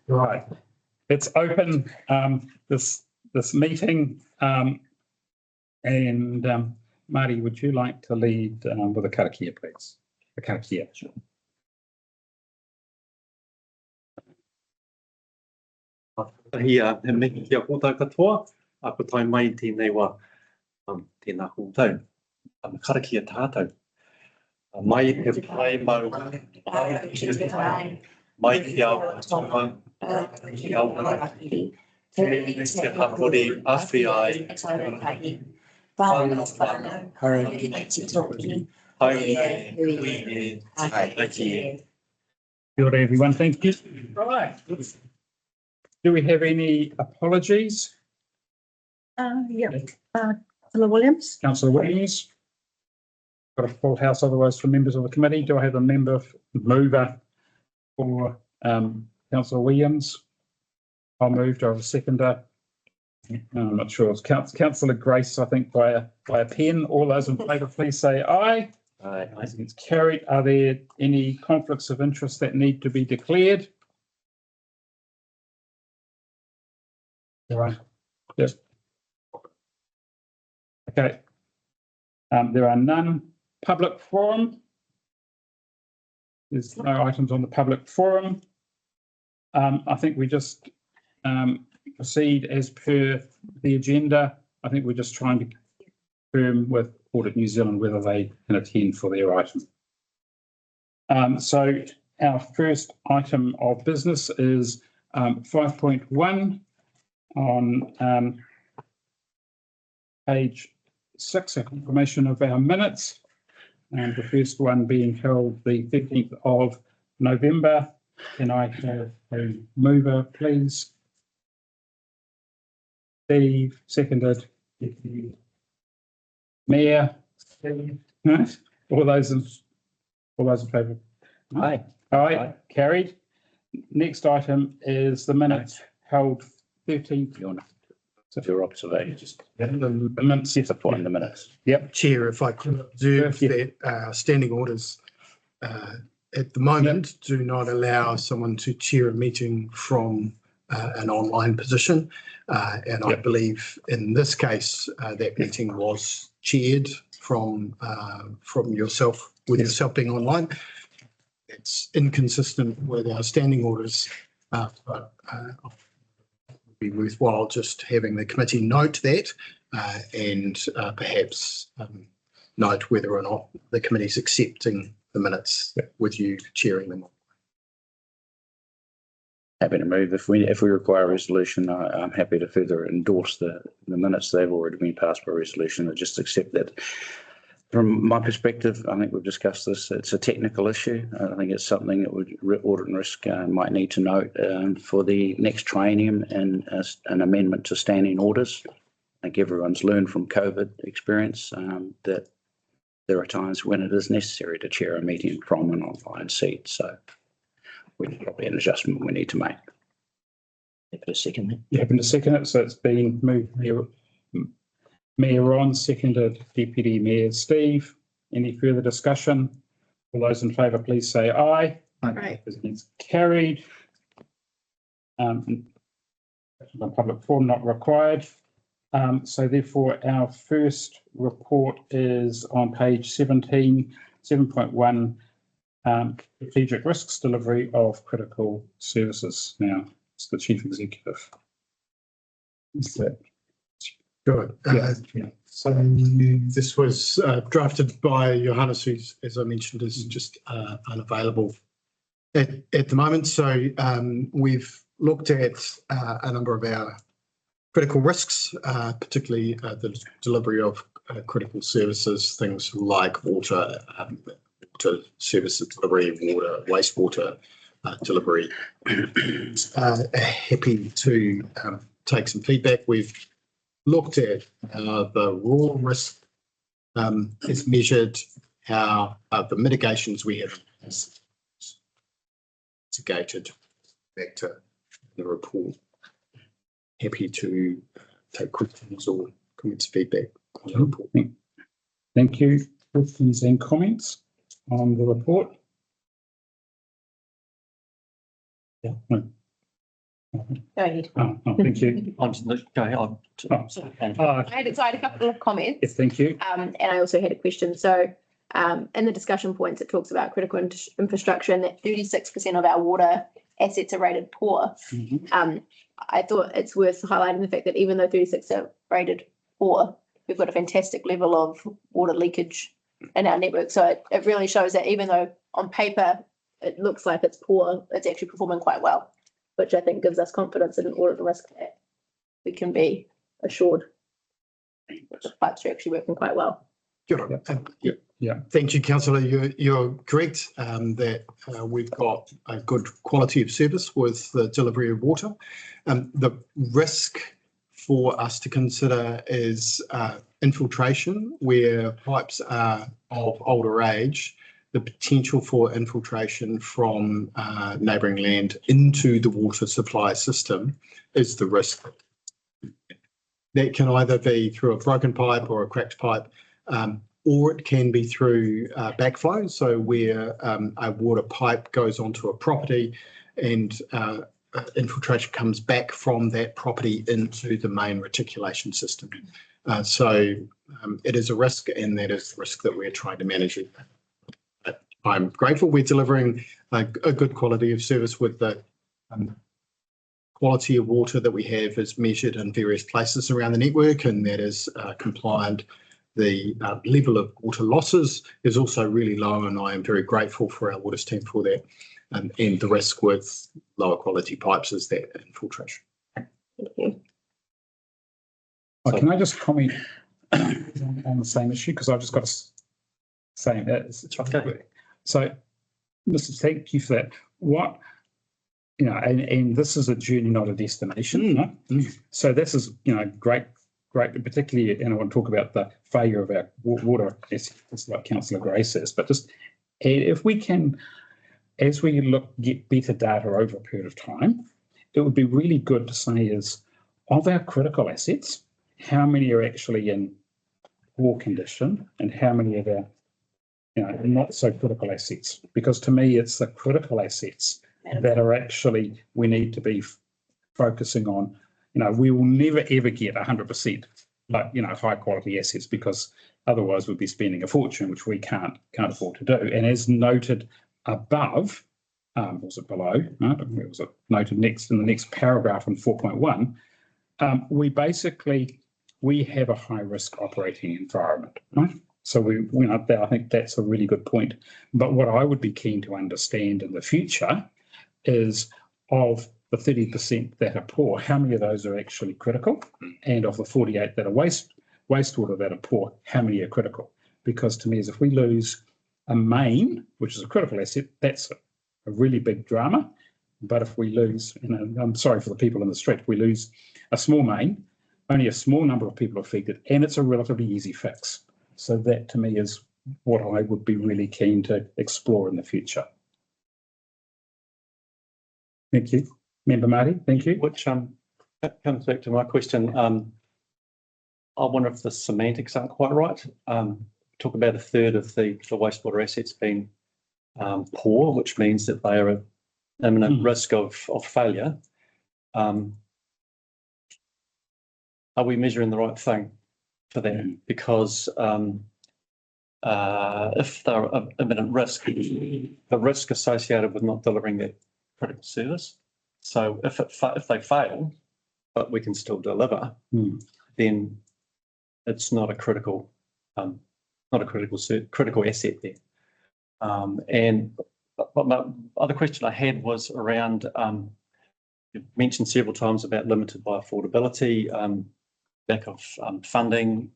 Right. Let's open this meeting. Marty, would you like to lead with a karakia, please? A karakia. Sure. He making kia koutou katoa, a kotai mai tēnei wā tēnā koutou, karakia tātou. Mai te whai mau, mai te awa tonga, te awa raki, te hapori awhiai, whānau whānau, haere te toki, haere hui e, Kia ora, everyone. Thank you. Right. Do we have any apologies? Yeah. Councillor Williams. Councillor Williams. Got a full house otherwise for members of the committee. Do I have a mover for Councillor Williams? I'll move. Do I have a seconder? I'm not sure. It's Councillor Grace, I think, by a pen. All those in favour, please say aye. Aye. It's carried. Are there any conflicts of interest that need to be declared? All right. Yes. Okay. There are none. Public forum. There's no items on the public forum. I think we just proceed as per the agenda. I think we're just trying to confirm with Audit New Zealand whether they can attend for their item. So our first item of business is 5.1 on page 6, a confirmation of our minutes. And the first one being held the 15th of November. Can I have a mover, please? Steve, seconded. Mayor, Steve. All those in favour? Aye. Aye. Carried. Next item is the minutes held 13th. Your observations. The minutes, yes, Supplying the minutes. Yep. Chair, if I could observe that standing orders at the moment do not allow someone to chair a meeting from an online position. And I believe in this case, that meeting was chaired from yourself, with yourself being online. It's inconsistent with our standing orders, but be worthwhile just having the committee note that and perhaps note whether or not the committee's accepting the minutes with you chairing them. Happy to move. If we require a resolution, I'm happy to further endorse the minutes. They've already been passed by resolution. I just accept that. From my perspective, I think we've discussed this. It's a technical issue. I think it's something that Audit and Risk might need to note for the next triennium and an amendment to standing orders. I think everyone's learned from COVID experience that there are times when it is necessary to chair a meeting from an online seat. So we're probably an adjustment we need to make. Happy to second that. You happen to second it, so it's been moved. Mayor Ron, seconded Deputy Mayor Steve. Any further discussion? All those in favour, please say aye. Aye. It's carried. Public forum not required. So therefore, our first report is on page 17, 7.1, strategic risks, delivery of critical services. Now, it's the Chief Executive. Good. So this was drafted by Johannes, who, as I mentioned, is just unavailable at the moment. So we've looked at a number of our critical risks, particularly the delivery of critical services, things like water services delivery, water, wastewater delivery. Happy to take some feedback. We've looked at the raw risk is measured, how the mitigations we have mitigated back to the report. Happy to take questions or comments, feedback on the report. Thank you. Questions and comments on the report? Go ahead. Thank you. I'm just, go ahead. I had a couple of comments. Yes, thank you. And I also had a question. So, in the discussion points, it talks about critical infrastructure and that 36% of our water assets are rated poor. I thought it's worth highlighting the fact that even though 36 are rated poor, we've got a fantastic level of water leakage in our network. So it really shows that even though on paper it looks like it's poor, it's actually performing quite well, which I think gives us confidence in an audit risk that we can be assured that the pipes are actually working quite well. Yeah. Thank you, Councillor. You're correct that we've got a good quality of service with the delivery of water. The risk for us to consider is infiltration, where pipes are of older age. The potential for infiltration from neighbouring land into the water supply system is the risk. That can either be through a broken pipe or a cracked pipe, or it can be through backflow, so where a water pipe goes onto a property and infiltration comes back from that property into the main reticulation system. So it is a risk, and that is the risk that we're trying to manage. I'm grateful we're delivering a good quality of service with the quality of water that we have is measured in various places around the network, and that is compliant. The level of water losses is also really low, and I am very grateful for our waters team for that. And the risk with lower quality pipes is that infiltration. Thank you. Can I just comment on the same issue? Because I've just got to say that. Okay. So, Mr. Thank you for that. What, and this is a journey, not a destination. No? So this is, great, particularly, and I want to talk about the failure of our water, as like Councillor Gray says, but just if we can, as we get better data over a period of time, it would be really good to say is, of our critical assets, how many are actually in poor condition and how many of our not so critical assets? Because to me, it's the critical assets that are actually, we need to be focusing on. We will never ever get 100%, but high quality assets, because otherwise we'd be spending a fortune, which we can't afford to do. And as noted above, was it below? No, it was noted next in the next paragraph in 4.1. We have a high risk operating environment, right? So I think that's a really good point. But what I would be keen to understand in the future is, of the 30% that are poor, how many of those are actually critical? And of the 48 that are wastewater that are poor, how many are critical? Because to me, as if we lose a main, which is a critical asset, that's a really big drama. But if we lose, I'm sorry for the people in the street, if we lose a small main, only a small number of people are affected, and it's a relatively easy fix. So that to me is what I would be really keen to explore in the future. Thank you. Member Marty, thank you. Which comes back to my question. I wonder if the semantics aren't quite right. Talk about a third of the wastewater assets being poor, which means that they are at imminent risk of failure. Are we measuring the right thing for them? Because if they're at imminent risk, the risk associated with not delivering that critical service. So if they fail, but we can still deliver, then it's not a critical asset there. And my other question I had was around, you mentioned several times about limited by affordability, lack of funding,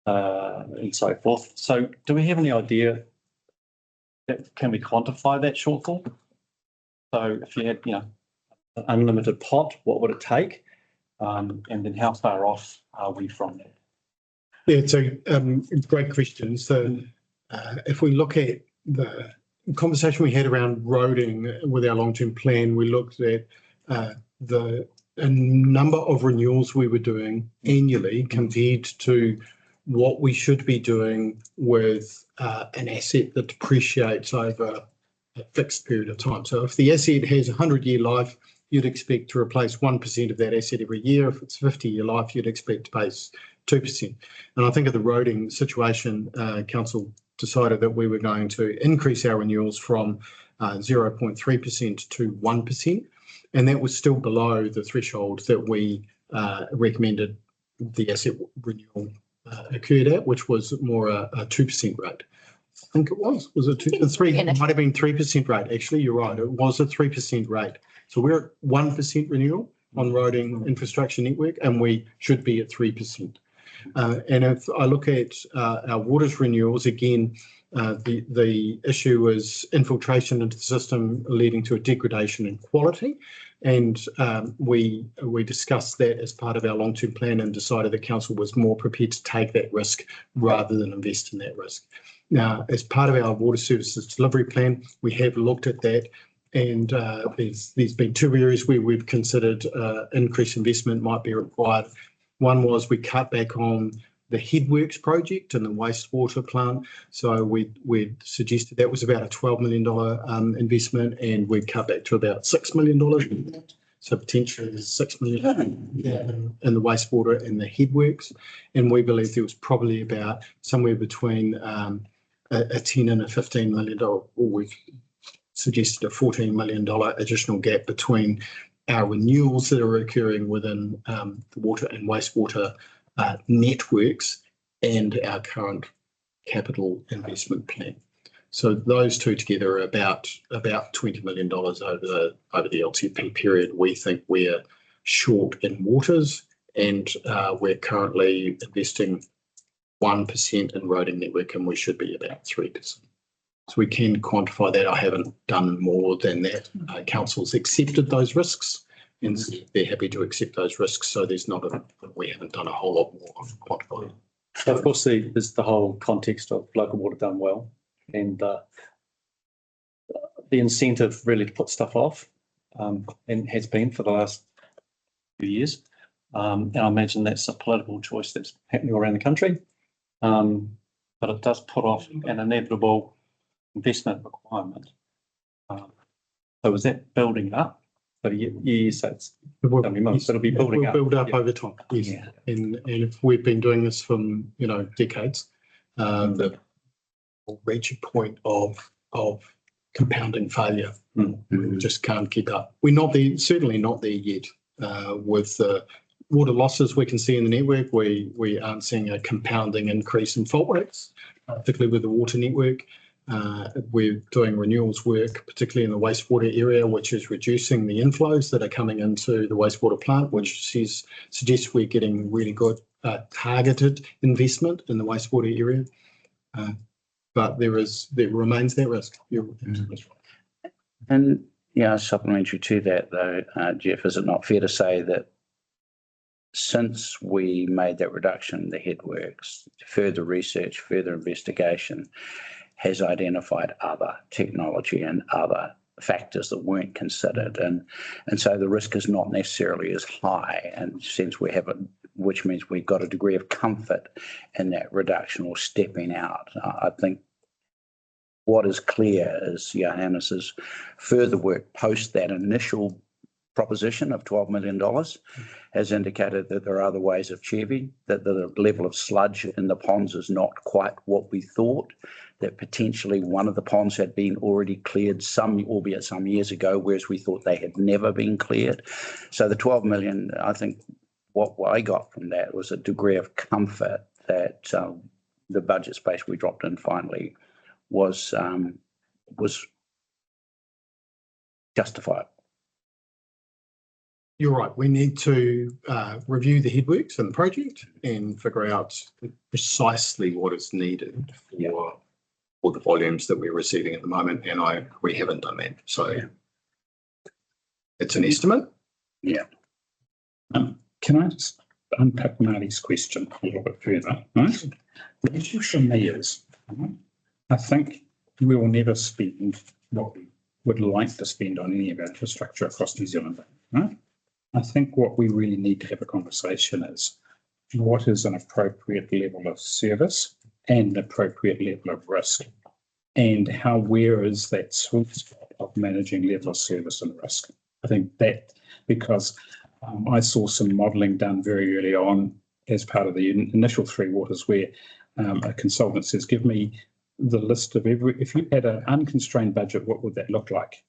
and so forth. So do we have any idea can we quantify that shortfall? So if you had, an unlimited pot, what would it take? And then how far off are we from that? Yeah, so great question. So if we look at the conversation we had around roading with our long-term plan, we looked at the number of renewals we were doing annually compared to what we should be doing with an asset that depreciates over fixed period of time. So if the asset has a 100-year life, you'd expect to replace 1% of that asset every year. If it's 50-year life, you'd expect to pay 2%. And I think of the roading situation, council decided that we were going to increase our renewals from 0.3% to 1%. And that was still below the threshold that we recommended the asset renewal occurred at, which was more a 2% rate. I think it was it 2 to 3? It might have been 3% rate. Actually, you're right. It was a 3% rate. So we're at 1% renewal on roading infrastructure network, and we should be at 3%. And if I look at our waters renewals, again, the issue is infiltration into the system leading to a degradation in quality. And we discussed that as part of our long-term plan and decided that council was more prepared to take that risk rather than invest in that risk. Now, as part of our water services delivery plan, we have looked at that, and there's been two areas where we've considered increased investment might be required. One was we cut back on the headworks project and the wastewater plant. So we suggested that was about a $12 million investment, and we cut back to about $6 million. So potentially there's $6 million in the wastewater and the headworks. And we believe there was probably about somewhere between a $10 and a $15 million, or we've suggested a $14 million additional gap between our renewals that are occurring within the water and wastewater networks and our current capital investment plan. So those two together are about $20 million over the LTP period. We think we're short in waters, and we're currently investing 1% in roading network, and we should be about 3%. So we can quantify that. I haven't done more than that. Council's accepted those risks, and they're happy to accept those risks. So we haven't done a whole lot more of quantifying. So of course, there's the whole context of local water done well, and the incentive really to put stuff off, and has been for the last few years. And I imagine that's a political choice that's happening around the country, but it does put off an inevitable investment requirement. So is that building up? So yes, it's months. It'll be building up. Build up over time. Yes. Yeah. And if we've been doing this for decades, we'll reach a point of compounding failure. We just can't keep up. We're not there, certainly not there yet. With the water losses we can see in the network, we aren't seeing a compounding increase in fault rates, particularly with the water network. We're doing renewals work, particularly in the wastewater area, which is reducing the inflows that are coming into the wastewater plant, which suggests we're getting really good targeted investment in the wastewater area. But there remains that risk. And supplementary to that though, Jeff, is it not fair to say that since we made that reduction in the headworks, further research, further investigation has identified other technology and other factors that weren't considered, and so the risk is not necessarily as high, and since we have it, which means we've got a degree of comfort in that reduction or stepping out. I think what is clear is Johannes's further work post that initial proposition of $12 million has indicated that there are other ways of achieving, that the level of sludge in the ponds is not quite what we thought, that potentially one of the ponds had been already cleared, albeit some years ago, whereas we thought they had never been cleared. So the 12 million, I think what I got from that was a degree of comfort that the budget space we dropped in finally was justified. You're right. We need to review the headworks and the project and figure out precisely what is needed for the volumes that we're receiving at the moment. And we haven't done that. So it's an estimate. Yeah. Can I just unpack Marty's question a little bit further? Right? The issue for me is, I think we will never spend what we would like to spend on any of our infrastructure across New Zealand. Right? I think what we really need to have a conversation is what is an appropriate level of service and appropriate level of risk and where is that sweet spot of managing level of service and risk. I think that because I saw some modelling done very early on as part of the initial three waters where a consultant says, give me the list of if you had an unconstrained budget, what would that look like?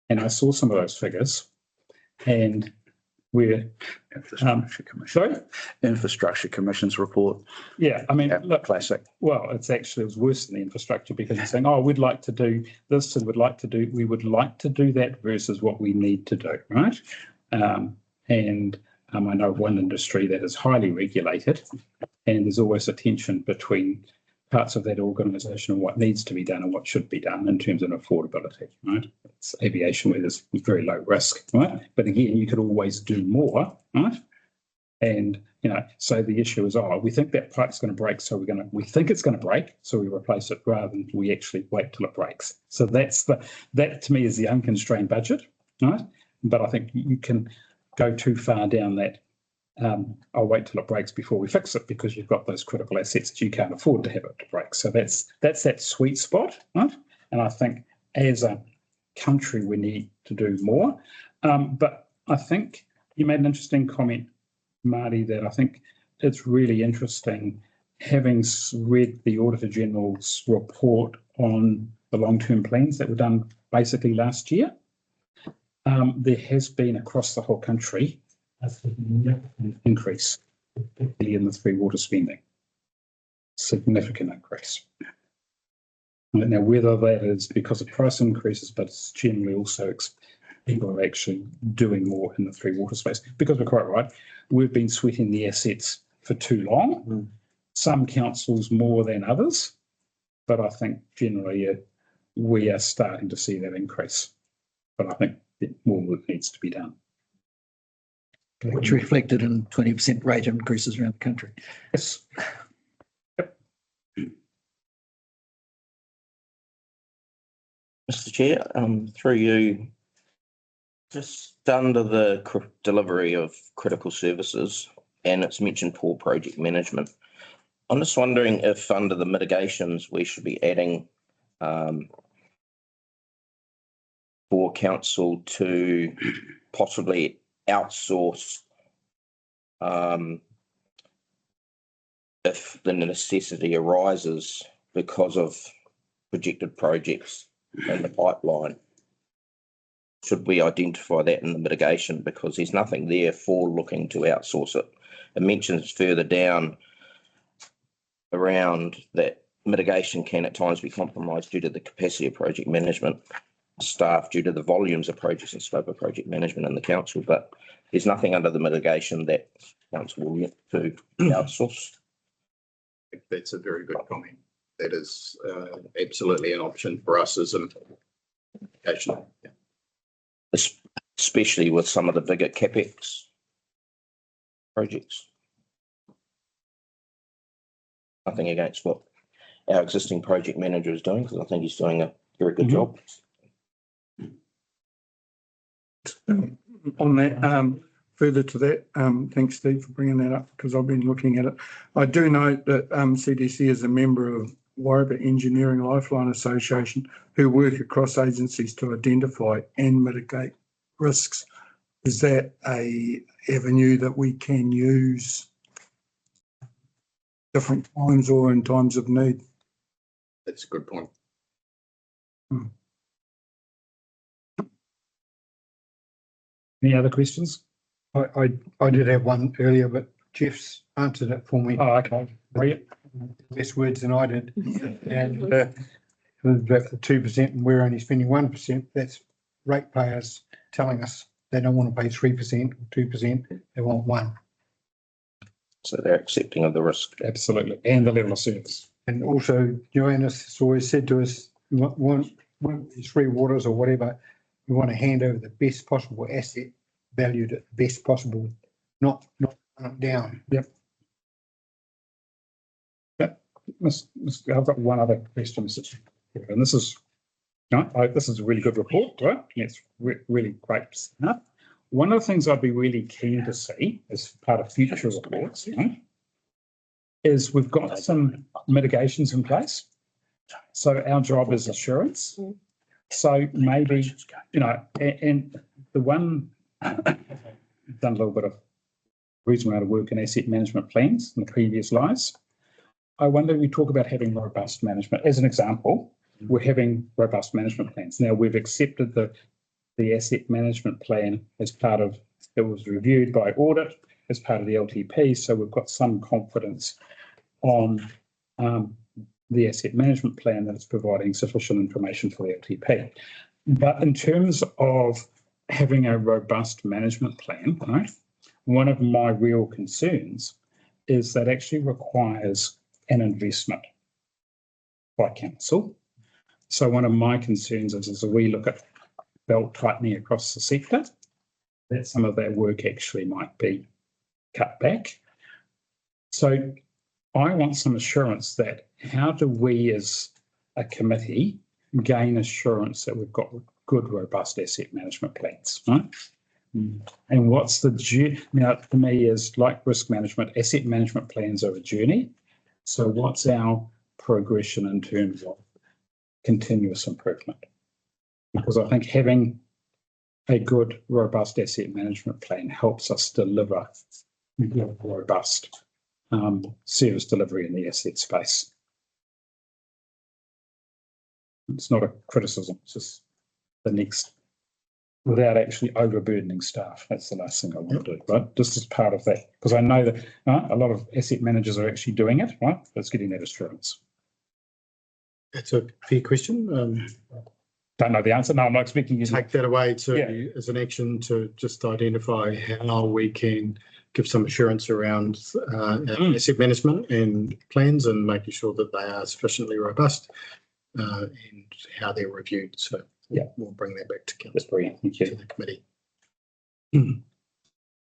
And I saw some of those figures, and we're Infrastructure Commission. Infrastructure Commission's report. Yeah, I mean, look, classic. Well, it was worse than the infrastructure because it's saying, oh, we'd like to do this and we would like to do that versus what we need to do, right? I know one industry that is highly regulated, and there's always a tension between parts of that organisation and what needs to be done and what should be done in terms of affordability, right? It's aviation where there's very low risk, right? But again, you could always do more, right? And, so the issue is, we think that pipe's going to break, so we think it's going to break, so we replace it rather than we actually wait till it breaks. So that to me is the unconstrained budget, right? But I think you can go too far down that, I'll wait till it breaks before we fix it because you've got those critical assets that you can't afford to have it to break. So that's that sweet spot, right? And I think as a country, we need to do more. But I think you made an interesting comment, Marty, that I think it's really interesting having read the Auditor General's report on the long-term plans that were done basically last year. There has been across the whole country a significant increase, particularly in the three water spending. Significant increase. Now, whether that is because of price increases, but it's generally also people are actually doing more in the three water space because we're quite right. We've been sweating the assets for too long. Some councils more than others, but I think generally we are starting to see that increase. But I think more work needs to be done. Which reflected in 20% rate increases around the country. Yes. Yep. Mr. Chair, through you, just under the delivery of critical services, and it's mentioned poor project management. I'm just wondering if under the mitigations we should be adding for council to possibly outsource if the necessity arises because of projected projects in the pipeline. Should we identify that in the mitigation? Because there's nothing there for looking to outsource it. It mentions further down around that mitigation can at times be compromised due to the capacity of project management staff, due to the volumes of projects and scope of project management in the council, but there's nothing under the mitigation that council will look to outsource. That's a very good comment. That is absolutely an option for us as an application. Yeah. Especially with some of the bigger capex projects. Nothing against what our existing project manager is doing, because I think he's doing a very good job. On that, further to that, thanks, Steve, for bringing that up, because I've been looking at it. I do note that CDC is a member of Warriba Engineering Lifeline Association, who work across agencies to identify and mitigate risks. Is that a avenue that we can use different times or in times of need? That's a good point. Any other questions? I did have one earlier, but Jeff's answered it for me. Oh, okay. Less words than I did. And about the 2%, and we're only spending 1%. That's ratepayers telling us they don't want to pay 3% or 2%. They want 1%. So they're accepting of the risk. Absolutely. And the level of service. And also, Joannis has always said to us, we want these three waters or whatever, we want to hand over the best possible asset, valued at the best possible, not down. Yep. I've got one other question, Mr. Chair, and this is a really good report, right? It's really great stuff. One of the things I'd be really keen to see as part of future reports, is we've got some mitigations in place, So our job is assurance. Mm. So maybe, and the one, done a little bit of reasonable amount of work in asset management plans in the previous lives. I wonder, we talk about having robust management. As an example, we're having robust management plans. Now, we've accepted the asset management plan as part of, it was reviewed by Audit as part of the LTP. So we've got some confidence on the asset management plan that it's providing sufficient information for the LTP. But in terms of having a robust management plan, right, one of my real concerns is that actually requires an investment by council. So one of my concerns is as we look at belt tightening across the sector, that some of that work actually might be cut back. So I want some assurance that how do we as a committee gain assurance that we've got good, robust asset management plans, right? And what's the journey? Now, for me, is like risk management, asset management plans are a journey. So what's our progression in terms of continuous improvement? Because I think having a good, robust asset management plan helps us deliver robust service delivery in the asset space. It's not a criticism, it's just the next, without actually overburdening staff. That's the last thing I want to do, right? Just as part of that, because I know that a lot of asset managers are actually doing it, right? But it's getting that assurance. That's a fair question. Don't know the answer. No, I'm not expecting you to Take that away as an action to just identify how we can give some assurance around asset management and plans and making sure that they are sufficiently robust and how they're reviewed. So we'll bring that back to council. That's brilliant. Thank you. To the committee.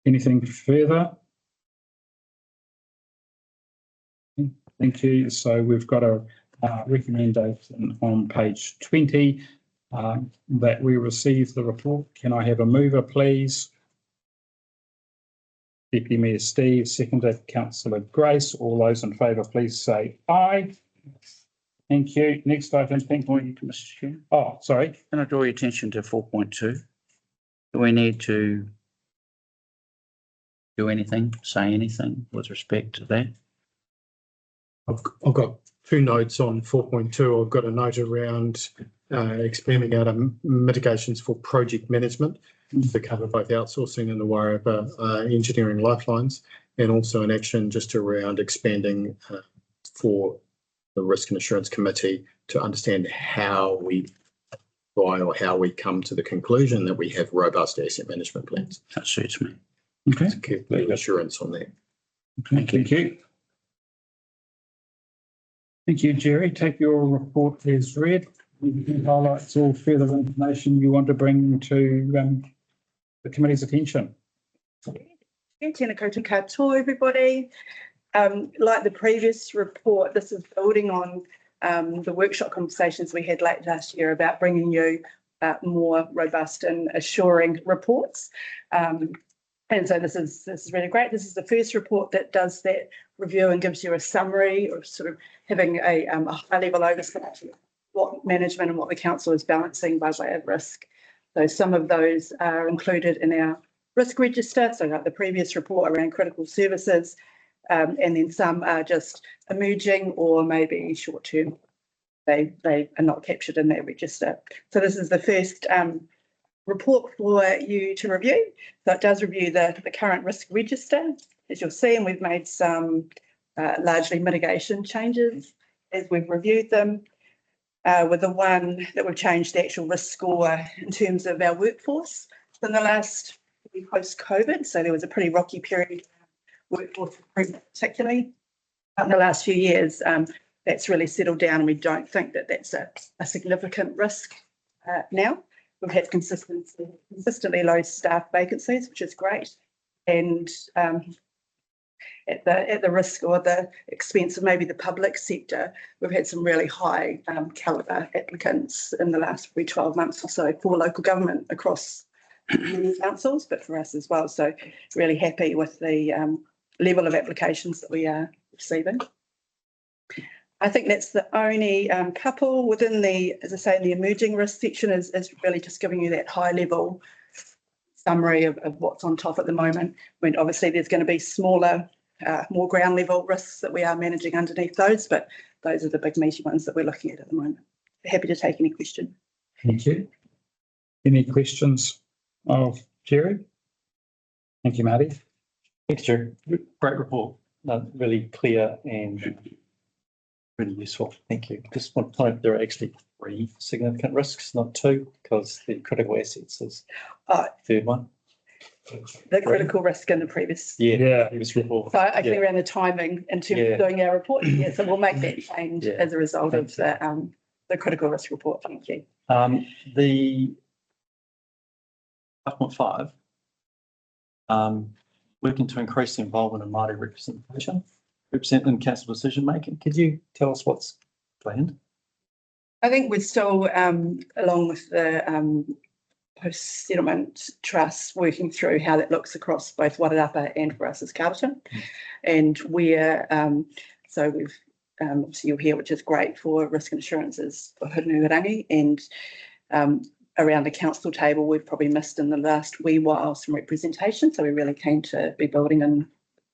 Anything further? Thank you. So we've got a recommendation on page 20 that we receive the report. Can I have a mover, please? Deputy Mayor Steve, seconder Councillor Grace. All those in favour, please say aye. Thank you. Next item, thank you, Mr. Chair. Oh, sorry. Can I draw your attention to 4.2? Do we need to do anything, say anything with respect to that? I've got two notes on 4.2. I've got a note around expanding out mitigations for project management to cover both outsourcing and the Wairarapa engineering lifelines, and also an action just around expanding for the Risk and Assurance Committee to understand how we come to the conclusion that we have robust asset management plans. That suits me. Okay. To keep the assurance on that. Thank you. Thank you, Jerry. Take your report as read. Highlights all further information you want to bring to the committee's attention. Tēnā koutou katoa, everybody. Like the previous report, this is building on the workshop conversations we had late last year about bringing you more robust and assuring reports. And so this is really great. This is the first report that does that review and gives you a summary or sort of having a high level oversight of what management and what the council is balancing by way of risk. So some of those are included in our risk register. So like the previous report around critical services, and then some are just emerging or maybe short term. They are not captured in that register. So this is the first report for you to review. So it does review the current risk register, as you'll see, and we've made some largely mitigation changes as we've reviewed them. With the one that we've changed the actual risk score in terms of our workforce in the last post-COVID. So there was a pretty rocky period workforce recruitment, particularly in the last few years. That's really settled down, and we don't think that that's a significant risk now. We've had consistently low staff vacancies, which is great, and at the risk or the expense of maybe the public sector, we've had some really high calibre applicants in the last 12 months or so for local government across many councils, but for us as well. So really happy with the level of applications that we are receiving. I think that's the only couple within the, as I say, in the emerging risk section is really just giving you that high level summary of what's on top at the moment. When obviously there's going to be smaller, more ground level risks that we are managing underneath those, but those are the big meaty ones that we're looking at the moment. Happy to take any question. Thank you. Any questions of Jerry? Thank you, Marty. Thanks, Jerry. Great report. Really clear and really useful. Thank you. Just one point, there are actually 3 significant risks, not 2, because the critical assets is third one. The critical risk in the previous. Previous report. So actually around the timing in terms of doing our report. Yeah, so we'll make that change as a result of the critical risk report. Thank you. The 5.5, working to increase the involvement of Māori representation in council decision making. Could you tell us what's planned? I think we're still, along with the post-settlement trust, working through how that looks across both Wairarapa and for us as Carterton. And we're, so we've, obviously you'll hear, which is great for risk insurances for Hunurangi, and around the council table, we've probably missed in the last wee while some representation. So we're really keen to be building and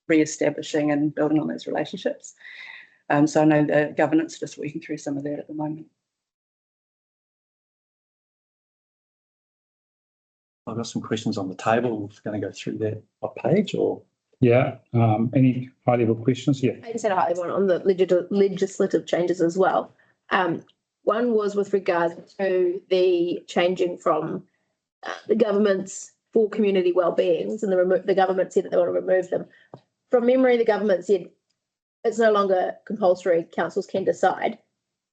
re-establishing and building on those relationships. So I know the governance is just working through some of that at the moment. I've got some questions on the table. We're going to go through that page or? Yeah, any high level questions? Yeah. I just had a high level one on the legislative changes as well. One was with regard to the changing from the government's for community wellbeings, and the government said that they want to remove them. From memory, the government said it's no longer compulsory, councils can decide.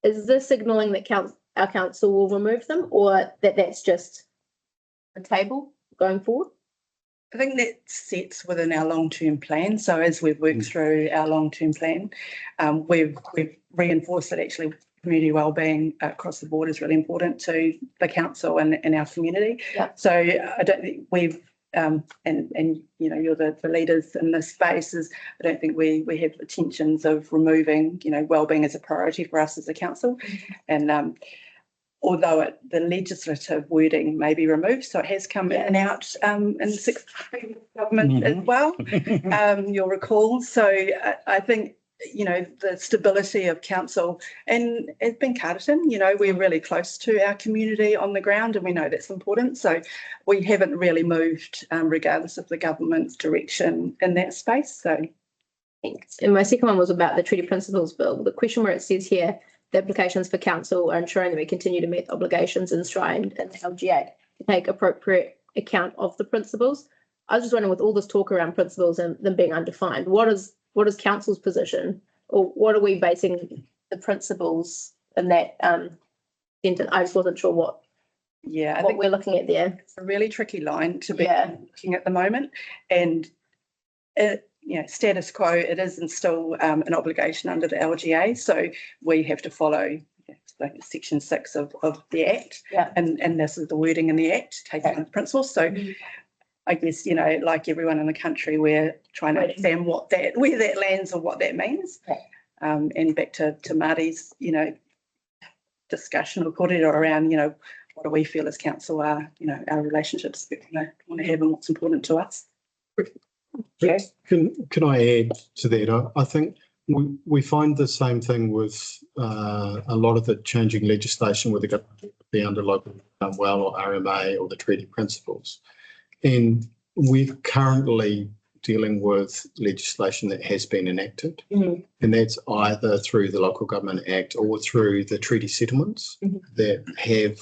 Is this signalling that our council will remove them, or that that's just a table going forward? I think that sits within our long-term plan. So as we've worked through our long-term plan, we've reinforced that actually community wellbeing across the board is really important to the council and our community. Yep. So I don't think we've and you know, you're the leaders in this space, is I don't think we have intentions of removing, you know, wellbeing as a priority for us as a council. And although the legislative wording may be removed, so it has come in and out in the 6th government as well, you'll recall. So I think, you know, the stability of council, and it's been Carterton, you know, we're really close to our community on the ground, and we know that's important. So we haven't really moved regardless of the government's direction in that space. So thanks. And my second one was about the Treaty Principles Bill. The question where it says here, the applications for council are ensuring that we continue to meet obligations enshrined in the LGA to take appropriate account of the principles. I was just wondering, with all this talk around principles and them being undefined, what is council's position, or what are we basing the principles in that sentence? I just wasn't sure what we're looking at there. It's a really tricky line to be looking at the moment, and you know, status quo, it isn't still an obligation under the LGA, so we have to follow Section 6 of the Act, and this is the wording in the Act, taking on the principles. So I guess, you know, like everyone in the country, we're trying to understand where that lands or what that means. And back to Marty's, you know, discussion or corridor around, you know, what do we feel as council are, you know, our relationships we want to have and what's important to us. Can I add to that? I think we find the same thing with a lot of the changing legislation with the under local well or RMA or the treaty principles. And we're currently dealing with legislation that has been enacted, and that's either through the Local Government Act or through the treaty settlements that have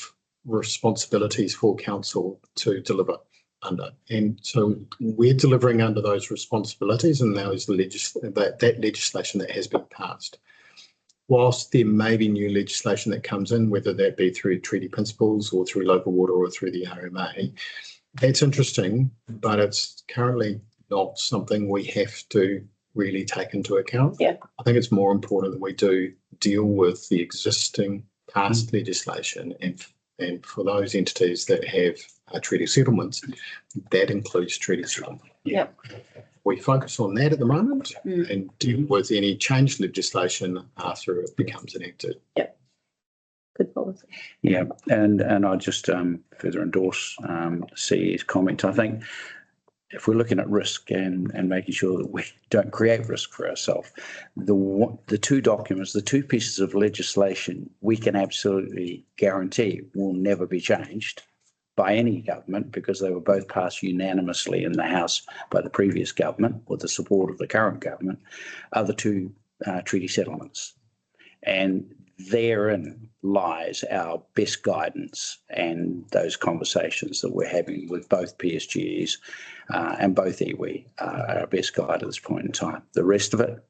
responsibilities for council to deliver under. And so we're delivering under those responsibilities, and that is that legislation that has been passed. Whilst there may be new legislation that comes in, whether that be through treaty principles or through local water or through the RMA, that's interesting, but it's currently not something we have to really take into account. I think it's more important that we do deal with the existing past legislation, and for those entities that have treaty settlements, that includes treaty settlement. we focus on that at the moment Mm. and deal with any change legislation after it becomes enacted. Good policy. Yeah, and I just further endorse CE's comment. I think if we're looking at risk and making sure that we don't create risk for ourselves, the two documents, the two pieces of legislation, we can absolutely guarantee will never be changed by any government because they were both passed unanimously in the House by the previous government with the support of the current government, are the two treaty settlements. And therein lies our best guidance and those conversations that we're having with both PSGEs and both iwi are our best guide at this point in time. The rest of it,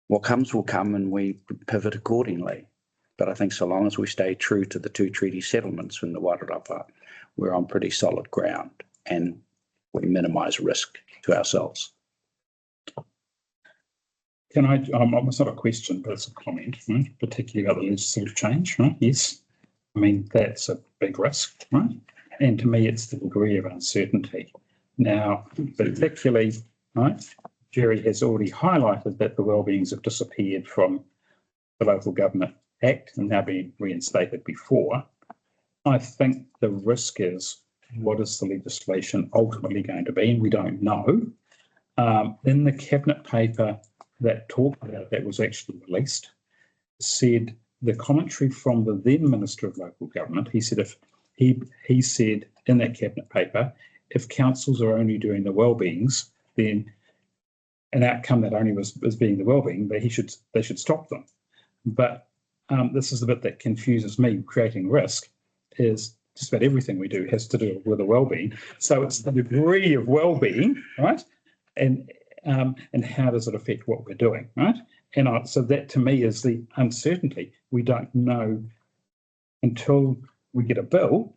what comes will come and we pivot accordingly. But I think so long as we stay true to the two treaty settlements in the Wairarapa, we're on pretty solid ground and we minimise risk to ourselves. Can I, it's not a question, but it's a comment, right? Particularly about the legislative change, right? Yes. I mean, that's a big risk, right? And to me, it's the degree of uncertainty. Now, particularly, right, Jerry has already highlighted that the Wellbeings have disappeared from the Local Government Act and now being reinstated before. I think the risk is, what is the legislation ultimately going to be? And we don't know. In the cabinet paper that talked about that was actually released, said the commentary from the then Minister of Local Government, he said if he said in that cabinet paper, if councils are only doing the Wellbeings, then an outcome that only was being the Wellbeing, they should stop them. But this is the bit that confuses me, creating risk, is just about everything we do has to do with the Wellbeing. So it's the degree of Wellbeing, right? And how does it affect what we're doing, right? And so that to me is the uncertainty. We don't know until we get a bill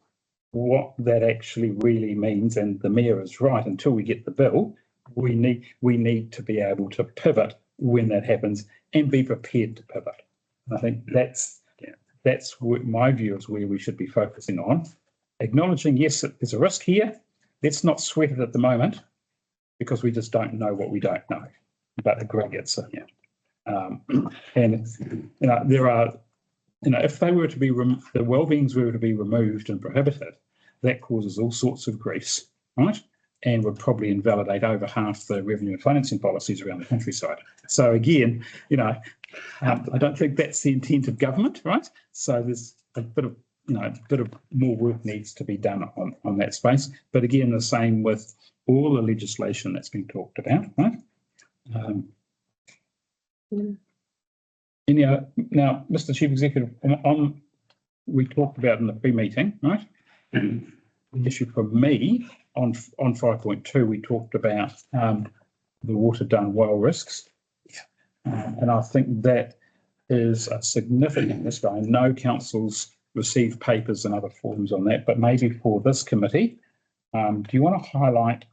what that actually really means. And the Mayor is right. Until we get the bill, we need to be able to pivot when that happens and be prepared to pivot. And I think that's what my view is where we should be focusing on. Acknowledging, yes, there's a risk here. Let's not sweat it at the moment, because we just don't know what we don't know. But agree it's and there are, if they were to be the Wellbeings were to be removed and prohibited, that causes all sorts of griefs, right? And would probably invalidate over half the revenue and financing policies around the countryside. So again, I don't think that's the intent of government, right? So there's a bit of more work needs to be done on that space. But again, the same with all the legislation that's been talked about, right? Now, Mr. Chief Executive, we talked about in the pre-meeting, right? The issue for me on 5.2, we talked about the water done well risks. And I think that is a significant risk. I know councils receive papers and other forms on that, but maybe for this committee, do you want to highlight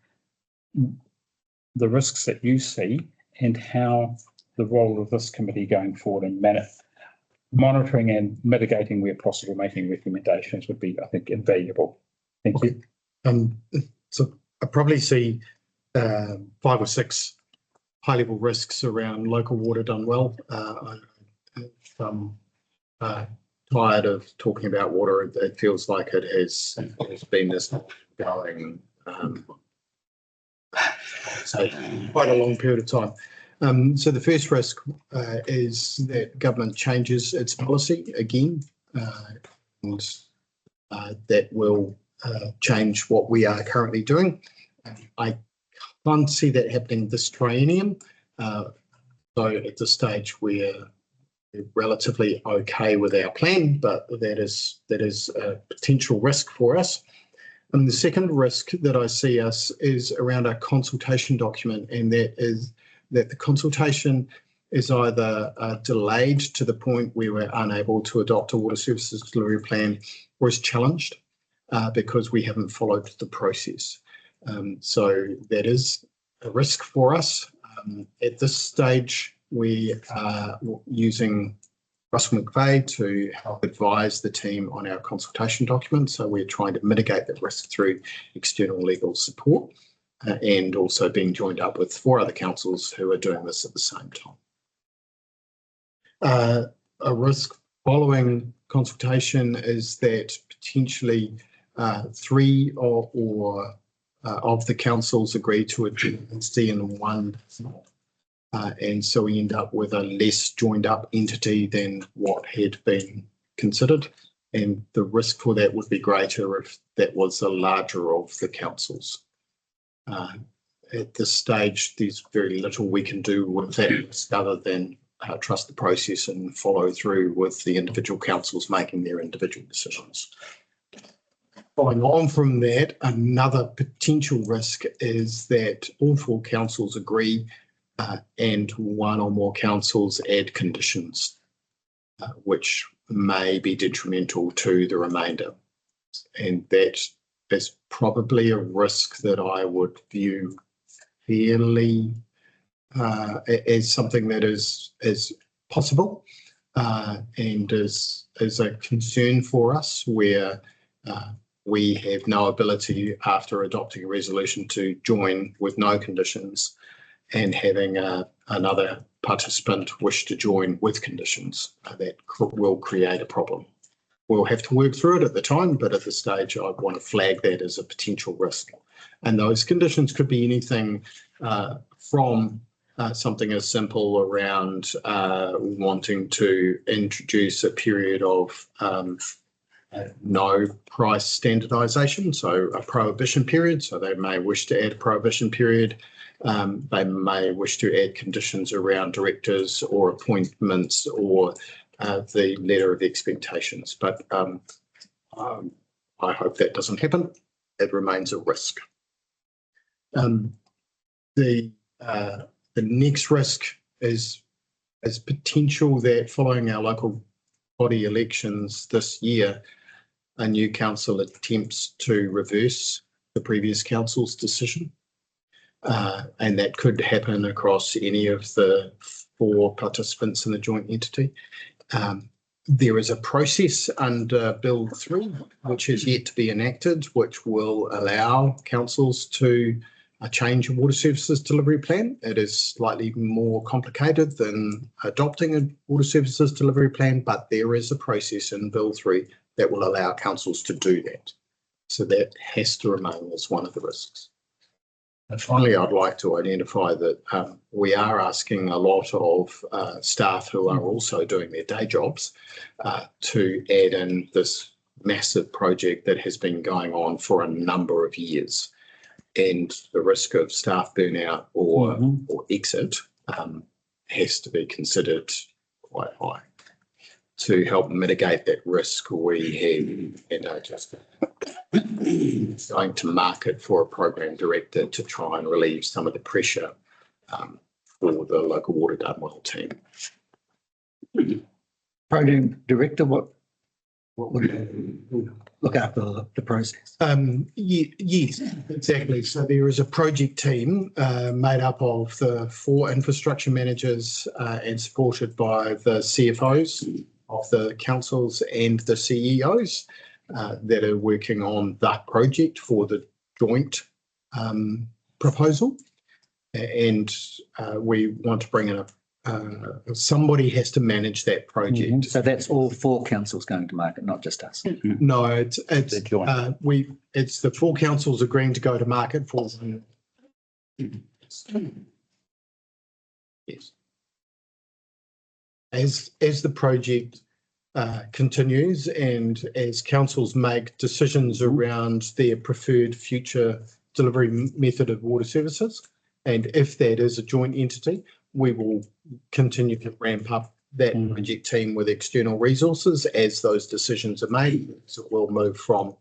the risks that you see and how the role of this committee going forward in monitoring and mitigating where possible, making recommendations would be, I think, invaluable. Thank you. So I probably see 5 or 6 high-level risks around local water done well. I'm tired of talking about water. It feels like it has been this going so quite a long period of time. So the first risk is that government changes its policy again, and that will change what we are currently doing. I can't see that happening this triennium. So at this stage, we're relatively okay with our plan, but that is a potential risk for us. And the second risk that I see us is around our consultation document, and that is that the consultation is either delayed to the point where we're unable to adopt a water services delivery plan, or is challenged because we haven't followed the process. So that is a risk for us. At this stage, we are using Russell McVeigh to help advise the team on our consultation document. So we're trying to mitigate that risk through external legal support. and also being joined up with 4 other councils who are doing this at the same time. A risk following consultation is that potentially 3 of the councils agree to a joint entity and 1 and so we end up with a less joined up entity than what had been considered, and the risk for that would be greater if that was a larger of the councils. At this stage, there's very little we can do with that risk other than trust the process and follow through with the individual councils making their individual decisions. Following on from that, another potential risk is that all 4 councils agree and 1 or more councils add conditions, which may be detrimental to the remainder. And that is probably a risk that I would view fairly as something that is possible and is a concern for us, where we have no ability after adopting a resolution to join with no conditions and having another participant wish to join with conditions. That will create a problem. We'll have to work through it at the time, but at this stage I want to flag that as a potential risk. And those conditions could be anything from something as simple around wanting to introduce a period of no price standardisation, so a prohibition period. So they may wish to add a prohibition period. They may wish to add conditions around directors or appointments or the letter of expectations. But I hope that doesn't happen. It remains a risk. The next risk is potential that following our local body elections this year, a new council attempts to reverse the previous council's decision. And that could happen across any of the 4 participants in the joint entity. There is a process under Bill 3, which is yet to be enacted, which will allow councils to change a water services delivery plan. It is slightly more complicated than adopting a water services delivery plan, but there is a process in Bill 3 that will allow councils to do that. So that has to remain as one of the risks. And finally, I'd like to identify that we are asking a lot of staff who are also doing their day jobs to add in this massive project that has been going on for a number of years. And the risk of staff burnout or exit has to be considered quite high. To help mitigate that risk, we have just going to market for a program director to try and relieve some of the pressure for the local water done well team. Program director, what would look after the process? Yes, exactly. So there is a project team made up of the 4 infrastructure managers and supported by the CFOs of the councils and the CEOs that are working on that project for the joint proposal. And we want to bring in somebody has to manage that project. So that's all 4 councils going to market, not just us. No, it's the 4 councils agreeing to go to market for. Yes. As the project continues and as councils make decisions around their preferred future delivery method of water services, and if that is a joint entity, we will continue to ramp up that project team with external resources as those decisions are made. So we'll move from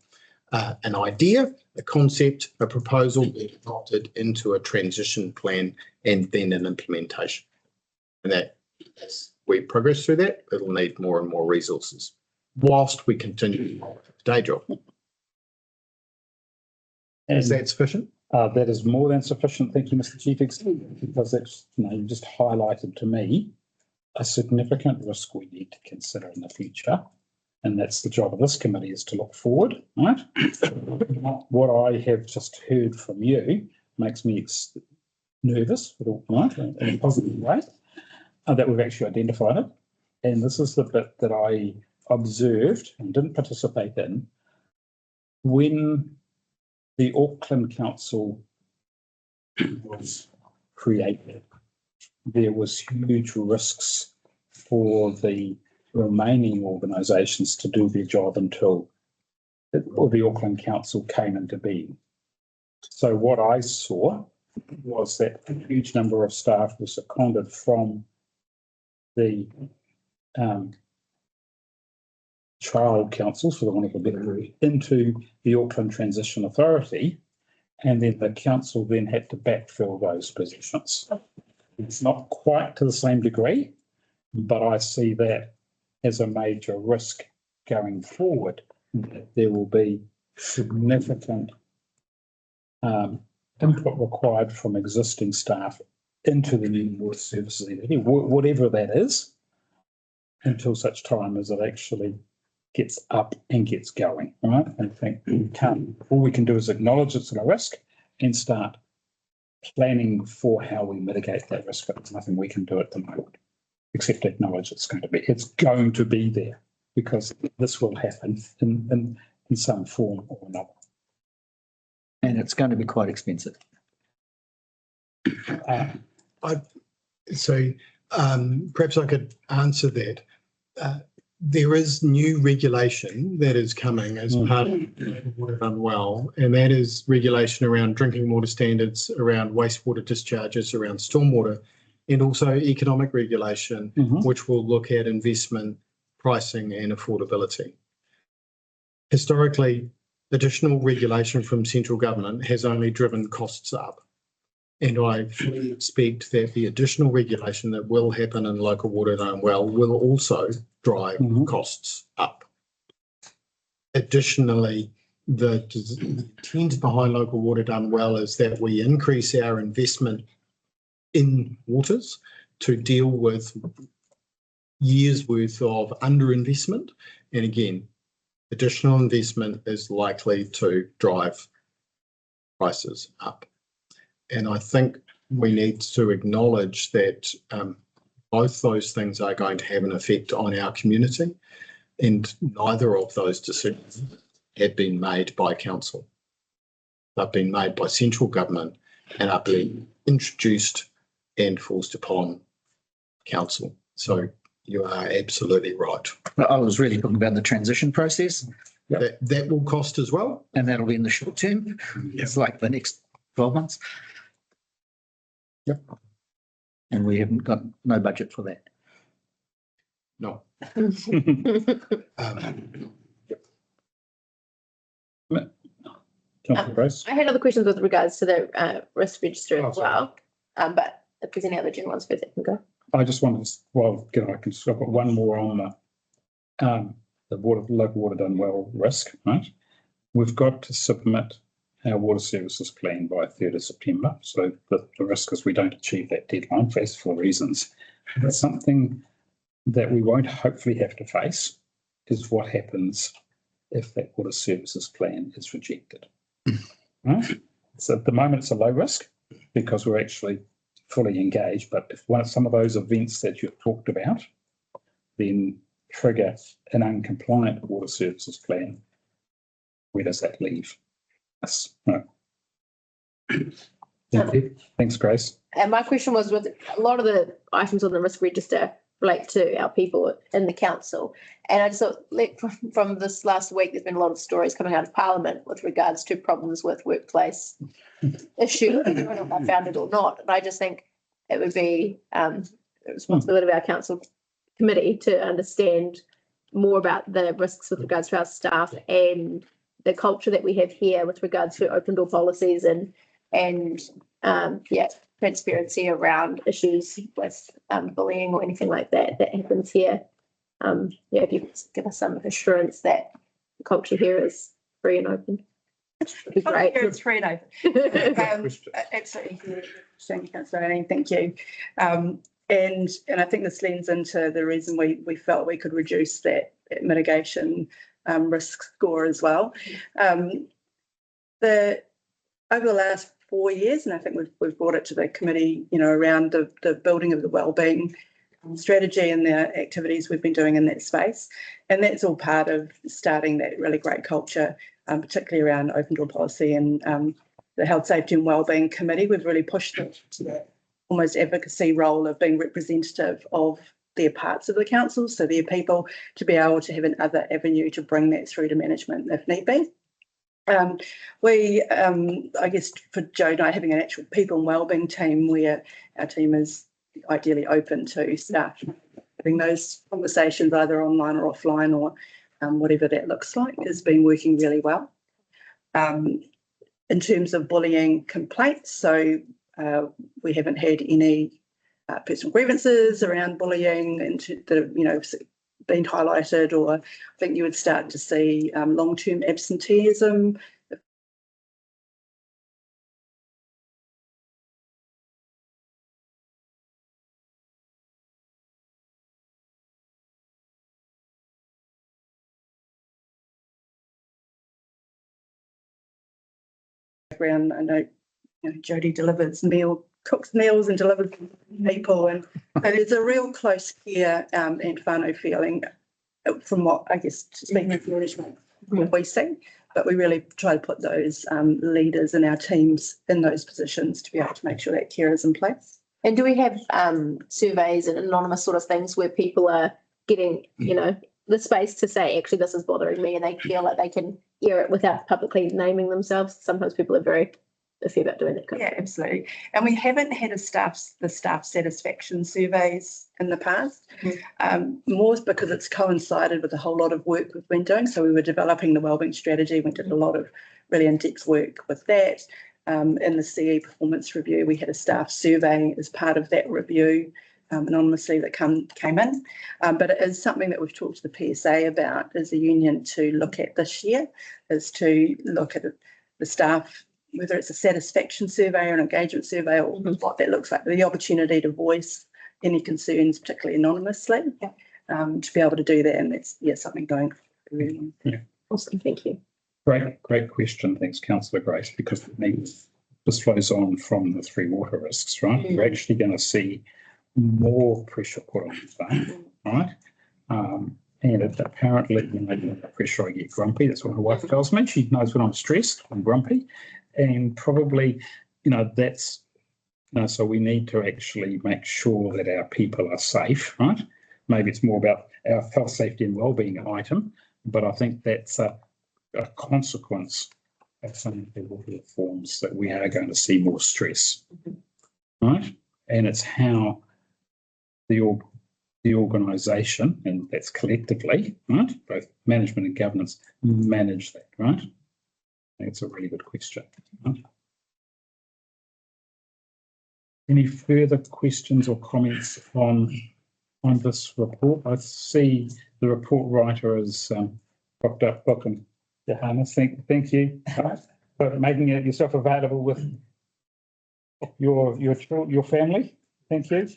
an idea, a concept, a proposal adopted into a transition plan and then an implementation. And that as we progress through that, it'll need more and more resources whilst we continue the day job. Is that sufficient? That is more than sufficient. Thank you, Mr. Chief Executive, because that's, you just highlighted to me a significant risk we need to consider in the future. And that's the job of this committee, is to look forward, right? What I have just heard from you makes me nervous, right, in a positive way, that we've actually identified it. And this is the bit that I observed and didn't participate in when the Auckland Council was created. There was huge risks for the remaining organisations to do their job until the Auckland Council came into being. So what I saw was that a huge number of staff was seconded from the child councils, for the want of a better word, into the Auckland Transition Authority, and then the council then had to backfill those positions. It's not quite to the same degree, but I see that as a major risk going forward, that there will be significant input required from existing staff into the new water services entity, whatever that is, until such time as it actually gets up and gets going, right? And I think all we can do is acknowledge it's a risk and start planning for how we mitigate that risk. But there's nothing we can do at the moment, except acknowledge it's going to be there, because this will happen in some form or another. And it's going to be quite expensive. Perhaps I could answer that. There is new regulation that is coming as part of Water Done Well, and that is regulation around drinking water standards, around wastewater discharges, around stormwater, and also economic regulation, which will look at investment, pricing and affordability. Historically, additional regulation from central government has only driven costs up. And I fully expect that the additional regulation that will happen in local water done well will also drive costs up. Additionally, the intent behind local water done well is that we increase our investment in waters to deal with years worth of underinvestment. And again, additional investment is likely to drive prices up. And I think we need to acknowledge that both those things are going to have an effect on our community, and neither of those decisions have been made by council. They've been made by central government and are being introduced and forced upon council. So you are absolutely right. I was really talking about the transition process. That will cost as well. And that'll be in the short term. It's like the next 12 months. Yep. And we haven't got no budget for that. No. Grace? I had other questions with regards to the risk register Oh, as well. But if there's any other general ones, first I can go. I just wanted to, I've got one more on the local water done well risk, right? We've got to submit our water services plan by 3rd of September. So the risk is we don't achieve that deadline for reasons. But something that we won't hopefully have to face is what happens if that water services plan is rejected. Right? So at the moment it's a low risk because we're actually fully engaged, but if some of those events that you've talked about then trigger an uncompliant water services plan, where does that leave us? No. Thanks, Grace. And my question was, with a lot of the items on the risk register relate to our people in the council. And I just thought, from this last week, there's been a lot of stories coming out of Parliament with regards to problems with workplace issues, I don't know if I found it or not. And I just think it would be the responsibility of our council committee to understand more about the risks with regards to our staff and the culture that we have here with regards to open door policies and transparency around issues with bullying or anything like that happens here. If you could give us some assurance that the culture here is free and open. That'd be great. It's free and open. Absolutely. Thank you. And I think this leans into the reason we felt we could reduce that mitigation risk score as well. Over the last 4 years, and I think we've brought it to the committee, around the building of the wellbeing strategy and the activities we've been doing in that space. And that's all part of starting that really great culture, particularly around open door policy and the Health, Safety and Wellbeing Committee. We've really pushed it to that almost advocacy role of being representative of their parts of the council, so their people, to be able to have another avenue to bring that through to management if need be. I guess for Joe and I, having an actual people and wellbeing team where our team is ideally open to staff having those conversations either online or offline or whatever that looks like, has been working really well. In terms of bullying complaints, so we haven't had any personal grievances around bullying that have been highlighted, or I think you would start to see long-term absenteeism. Around, I know, Jodie cooks meals and delivers people, and so there's a real close care and whānau feeling from what, I guess, speaking of management, what we see. But we really try to put those leaders in our teams in those positions to be able to make sure that care is in place. And do we have surveys and anonymous sort of things where people are getting, the space to say, actually, this is bothering me, and they feel like they can hear it without publicly naming themselves? Sometimes people are very iffy about doing that. Yeah, absolutely. And we haven't had the staff satisfaction surveys in the past, more because it's coincided with a whole lot of work we've been doing. So we were developing the wellbeing strategy. We did a lot of really in-depth work with that. In the CE performance review, we had a staff survey as part of that review, anonymously, that came in. But it is something that we've talked to the PSA about as a union to look at this year, is to look at the staff, whether it's a satisfaction survey or an engagement survey, or what that looks like, the opportunity to voice any concerns, particularly anonymously, to be able to do that. And that's something going forward. Yeah. Awesome, thank you. Great question. Thanks, Councillor Grace, because this flows on from the 3 water risks, right? We're actually going to see more pressure put on the phone, right? And apparently, when I get pressure, I get grumpy. That's what my wife tells me. She knows when I'm stressed, I'm grumpy. And probably, that's, so we need to actually make sure that our people are safe, right? Maybe it's more about our health, safety and wellbeing item, but I think that's a consequence of some of the water reforms that we are going to see more stress, right? And it's how the organisation, and that's collectively, right, both management and governance, manage that, right? I think it's a really good question. Right? Any further questions or comments on this report? I see the report writer has popped up. Welcome, Johannes. Thank you for making yourself available with your family. Thank you.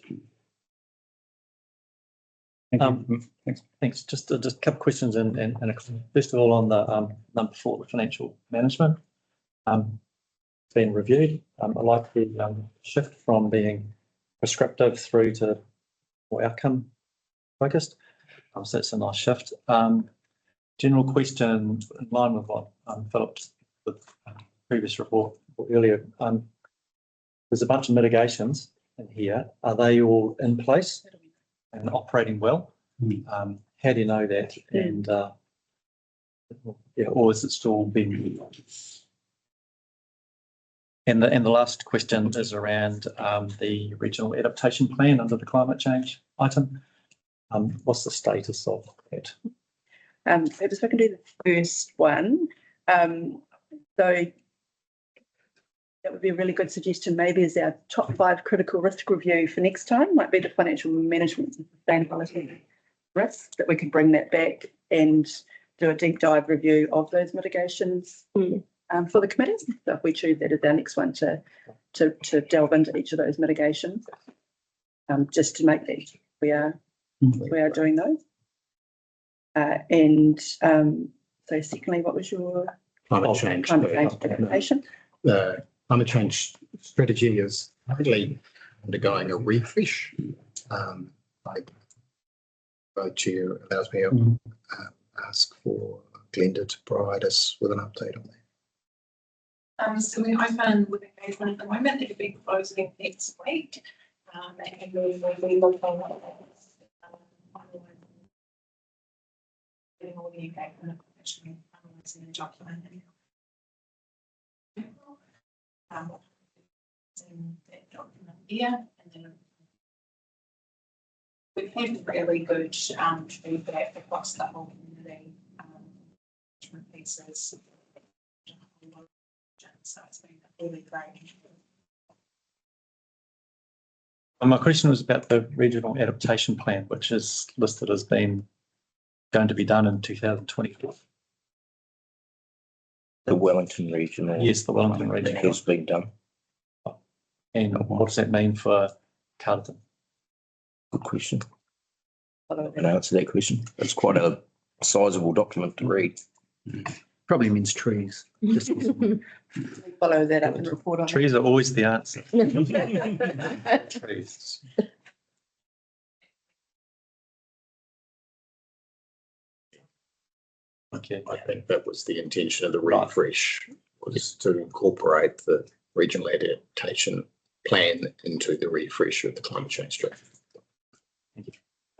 Thanks. Just a couple of questions, and first of all, on the number 4, the financial management, being reviewed. I like the shift from being prescriptive through to more outcome focused. So that's a nice shift. General question in line with what Philip, the previous report earlier. There's a bunch of mitigations in here. Are they all in place and operating well? How do you know that? And or is it still being? And the last question is around the regional adaptation plan under the climate change item. What's the status of that? If I can do the first one, so that would be a really good suggestion. Maybe as our top 5 critical risk review for next time might be the financial management and sustainability risk, that we could bring that back and do a deep dive review of those mitigations for the committee. So if we choose that as our next one to delve into each of those mitigations, just to make that we are doing those. And so secondly, what was your Climate change adaptation? climate change strategy is currently undergoing a refresh. Board chair allows me to ask for Glenda to provide us with an update on that. So we're open with engagement at the moment. It'll be closing next week. And we will be looking at getting all the engagement information, analysing the document. In that document here, and then we've had really good feedback across the whole community. Different pieces. So it's been really great. My question was about the regional adaptation plan, which is listed as being going to be done in 2024. The Wellington regional. Yes, the Wellington That regional. has been done. And what does that mean for Carterton? Good question. I can answer that question. It's quite a sizable document to read. Probably means trees. Just Follow that up and report on it. Trees are always the answer. Trees. Okay. I think that was the intention of the refresh, was to incorporate the regional adaptation plan into the refresh of the climate change strategy. I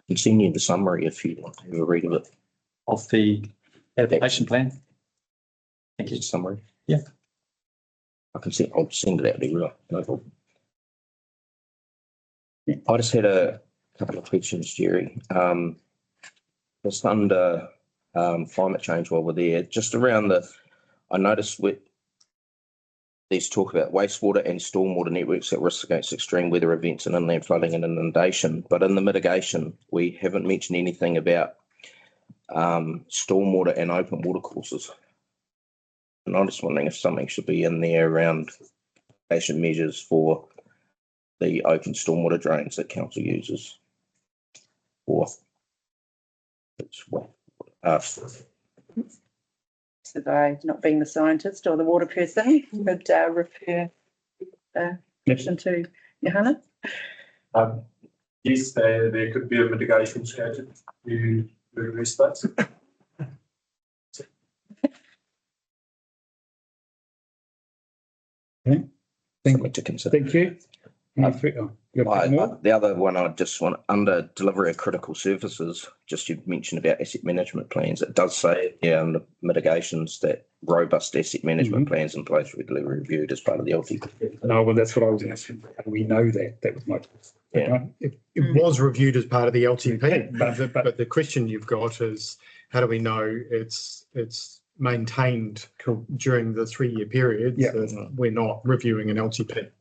can send you the summary if you want to have a read of it. Of the adaptation plan. Thank you. It's a summary. Yeah. I'll send it out to you. No problem. I just had a couple of questions, Jerry. Just under climate change while we're there, just around I noticed there's talk about wastewater and stormwater networks at risk against extreme weather events and inland flooding and inundation. But in the mitigation, we haven't mentioned anything about stormwater and open water courses. And I'm just wondering if something should be in there around mitigation measures for the open stormwater drains that council uses. Or So I, not being the scientist or the water person, would refer the question to Johanna. Yes, there could be a mitigation strategy to address that. something to consider. Thank you. The other one I just want, under delivery of critical services, just you mentioned about asset management plans. It does say in the mitigations that robust asset management plans in place regularly reviewed as part of the LT. No, well, that's what I was asking. We know that. That was my. Yeah. It was reviewed as part of the LTP, but the question you've got is, how do we know it's maintained during the 3-year period? Yeah. That we're not reviewing an LTP.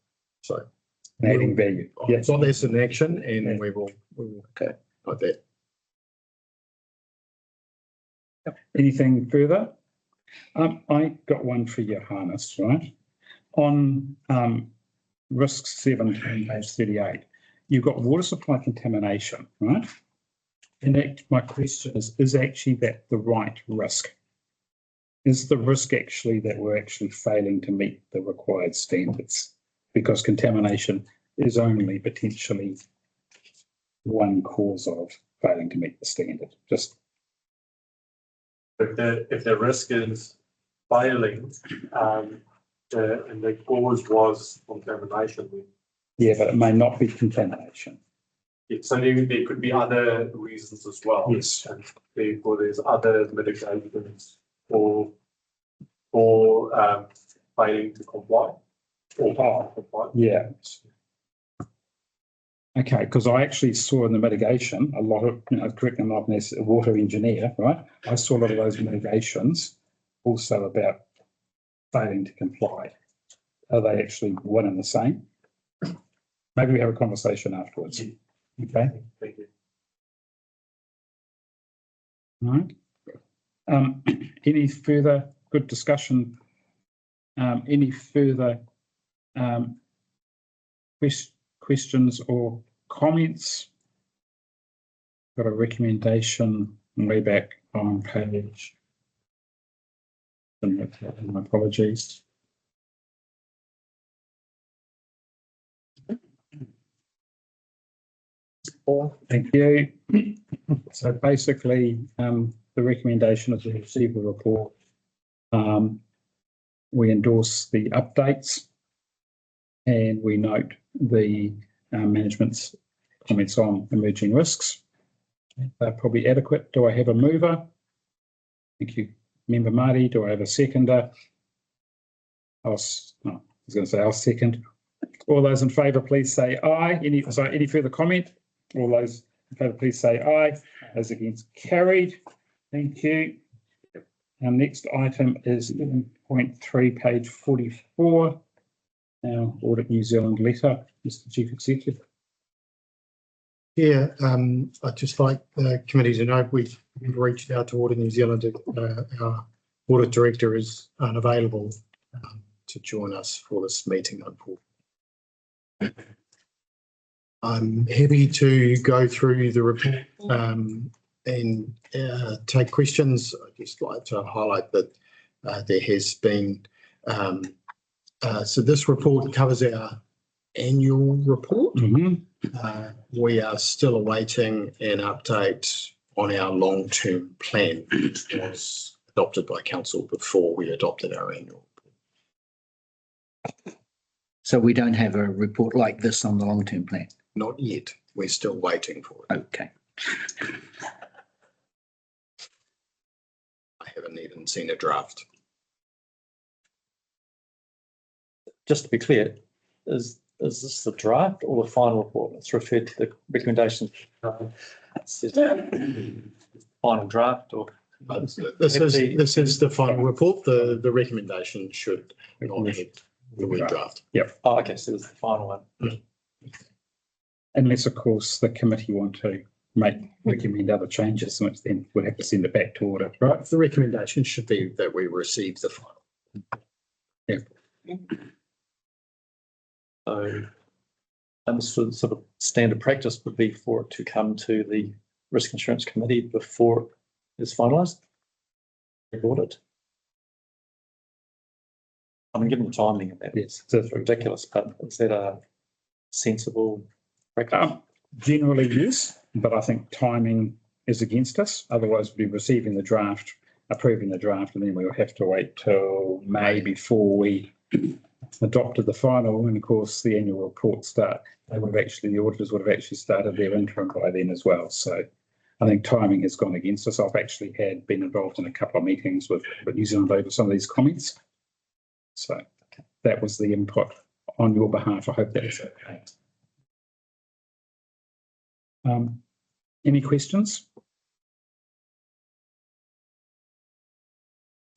So Adding value. yeah, it's not less in action, and we will Okay. like that. Anything further? I got one for Johannes, right? On risk 7, page 38, you've got water supply contamination, right? And my question is actually that the right risk? Is the risk actually that we're actually failing to meet the required standards? Because contamination is only potentially one cause of failing to meet the standard. Just if the risk is failing, and the cause was contamination. yeah, but it may not be contamination. So there could be other reasons as well. Yes. And therefore there's other mitigations for failing to comply. Yeah. Okay, because I actually saw in the mitigation a lot of, correct me if I'm not a water engineer, right? I saw a lot of those mitigations also about failing to comply. Are they actually one and the same? Maybe we have a conversation afterwards. Okay. Thank you. All right. Any further good discussion? Any further questions or comments? Got a recommendation way back on page. My apologies. for. Thank you. So basically, the recommendation is to receive the report. We endorse the updates and we note the management's comments on emerging risks. They're probably adequate. Do I have a mover? Thank you, Member Marty. Do I have a seconder? I was going to say I'll second. All those in favour, please say aye. Any further comment? All those in favour, please say aye. Those against, carried. Thank you. Our next item is 11.3, page 44. Our Audit New Zealand letter, Mr. Chief Executive. Yeah, I'd just like the committee to know we've reached out to Audit New Zealand. Our audit director is unavailable to join us for this meeting, unfortunately. I'm happy to go through the report and take questions. I'd just like to highlight that there has been, so this report covers our annual report. We are still awaiting an update on our long-term plan. It was adopted by council before we adopted our annual. So we don't have a report like this on the long-term plan? Not yet. We're still waiting for it. Okay. I haven't even seen a draft. Just to be clear, is this the draft or the final report? It's referred to the recommendations. Final draft or? This is the final report. The recommendation should not have the redraft. Yep. Oh, okay, so it's the final one. Unless, of course, the committee want to recommend other changes, which then we'll have to send it back to audit, right? The recommendation should be that we receive the final. Yeah. So, sort of standard practice would be for it to come to the Risk Insurance Committee before it is finalised. Audit. I mean, given the timing of that, Yes, it's ridiculous, but is that a sensible practice? Generally, yes, but I think timing is against us. Otherwise, we'll be receiving the draft, approving the draft, and then we'll have to wait till May before we adopted the final. And of course, the annual report the auditors would have actually started their interim by then as well. So I think timing has gone against us. I've actually been involved in a couple of meetings with New Zealand over some of these comments. So that was the input on your behalf. I hope that is okay. Any questions?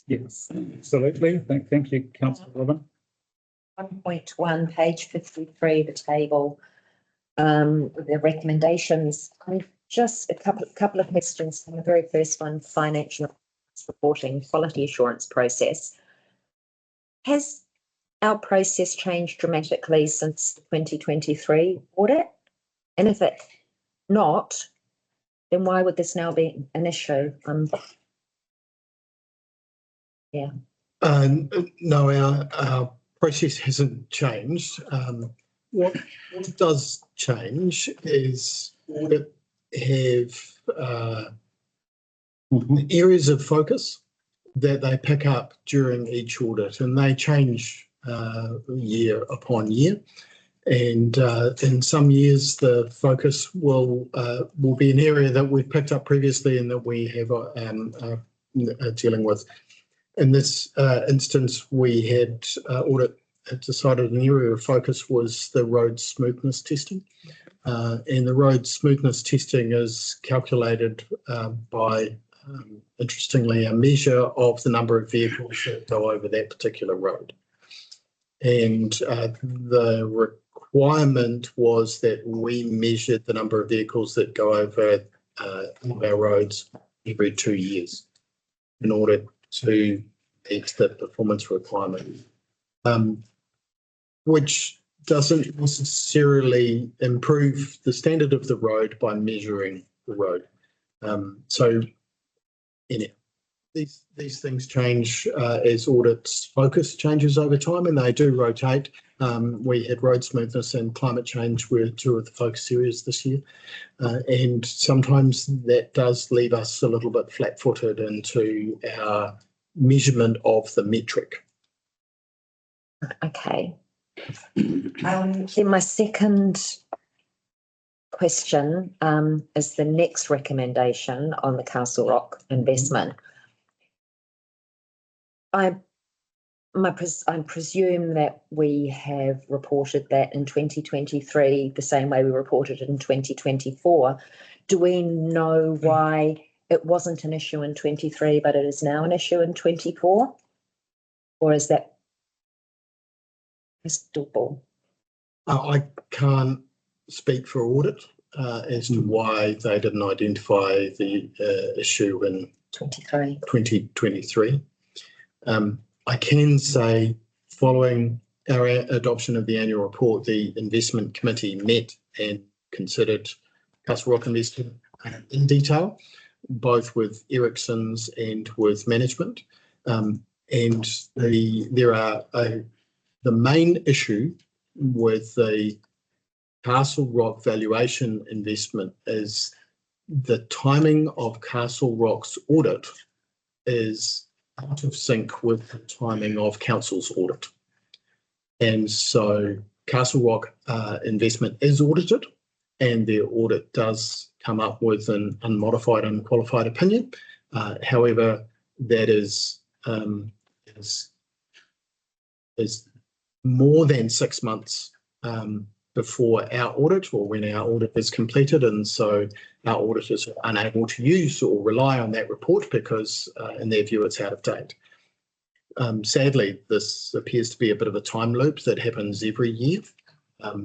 Yes, absolutely. Thank you, Councillor Robin. 1.1, page 53, the table, the recommendations. Just a couple of questions. And the very first one, financial reporting, quality assurance process. Has our process changed dramatically since the 2023 audit? And if it's not, then why would this now be an issue? No, our process hasn't changed. What does change is audit have areas of focus that they pick up during each audit, and they change year upon year. And in some years, the focus will be an area that we've picked up previously and that we have dealing with. In this instance, we had audit decided an area of focus was the road smoothness testing. And the road smoothness testing is calculated by, interestingly, a measure of the number of vehicles that go over that particular road. And the requirement was that we measured the number of vehicles that go over our roads every 2 years in order to meet the performance requirement, which doesn't necessarily improve the standard of the road by measuring the road. So these things change as audits focus changes over time, and they do rotate. We had road smoothness and climate change were two of the focus areas this year. And sometimes that does leave us a little bit flat-footed into our measurement of the metric. Okay. Then my second question is the next recommendation on the Castle Rock investment. I presume that we have reported that in 2023 the same way we reported it in 2024. Do we know why it wasn't an issue in 23 but it is now an issue in 24? Or is that crystal ball? I can't speak for Audit as to why they didn't identify the issue in 2023. I can say, following our adoption of the annual report, the investment committee met and considered Castle Rock investment in detail, both with Ericsson's and with management. And the main issue with the Castle Rock valuation investment is the timing of Castle Rock's audit is out of sync with the timing of council's audit. And so Castle Rock investment is audited and their audit does come up with an unmodified, unqualified opinion. However, that is more than 6 months before our audit or when our audit is completed, and so our auditors are unable to use or rely on that report because in their view it's out of date. Sadly, this appears to be a bit of a time loop that happens every year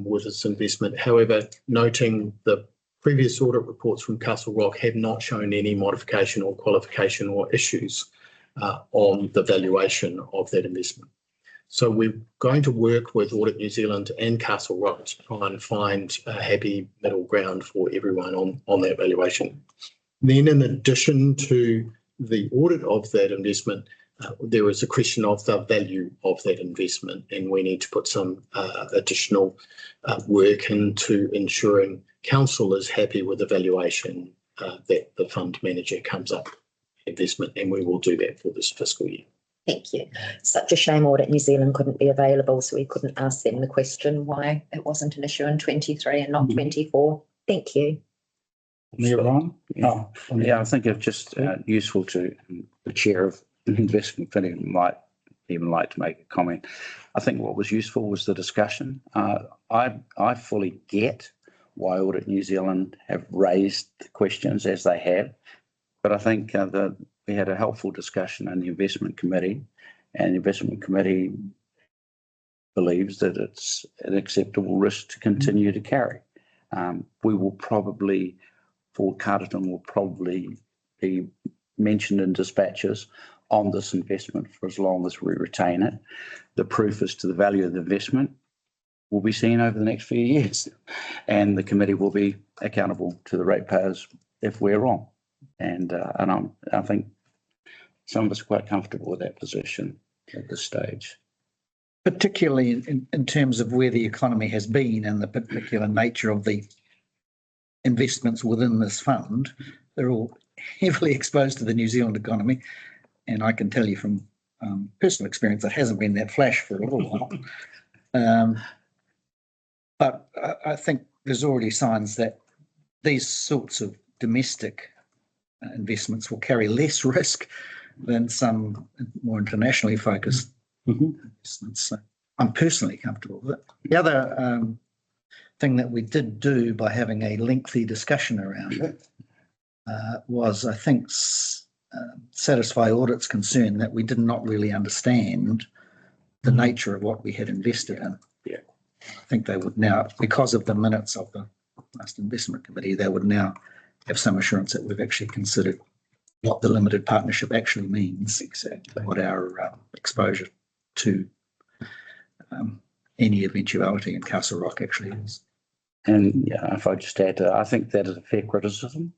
with this investment. However, noting the previous audit reports from Castle Rock have not shown any modification or qualification or issues on the valuation of that investment. So we're going to work with Audit New Zealand and Castle Rock to try and find a happy middle ground for everyone on that valuation. Then in addition to the audit of that investment, there is a question of the value of that investment, and we need to put some additional work into ensuring council is happy with the valuation that the fund manager comes up with investment, and we will do that for this fiscal year. Thank you. Such a shame Audit New Zealand couldn't be available, so we couldn't ask them the question why it wasn't an issue in 23 and not 24. Thank you. Ron? Oh, yeah, I think it's just useful to the chair of the investment committee might even like to make a comment. I think what was useful was the discussion. I fully get why Audit New Zealand have raised the questions as they have, but I think that we had a helpful discussion in the investment committee, and the investment committee believes that it's an acceptable risk to continue to carry. We will probably, for Carterton, will probably be mentioned in dispatches on this investment for as long as we retain it. The proof as to the value of the investment will be seen over the next few years, and the committee will be accountable to the ratepayers if we're wrong. And I think some of us are quite comfortable with that position at this stage. Particularly in terms of where the economy has been and the particular nature of the investments within this fund. They're all heavily exposed to the New Zealand economy. And I can tell you from personal experience, it hasn't been that flash for a little while. But I think there's already signs that these sorts of domestic investments will carry less risk than some more internationally focused investments. So I'm personally comfortable with it. The other thing that we did do by having a lengthy discussion around it was, I think, satisfy Audit's concern that we did not really understand the nature of what we had invested in. Yeah. I think they would now, because of the minutes of the last investment committee, they would now have some assurance that we've actually considered what the limited partnership actually means, exactly what our exposure to any eventuality in Castle Rock actually is. And yeah, if I just add, I think that is a fair criticism.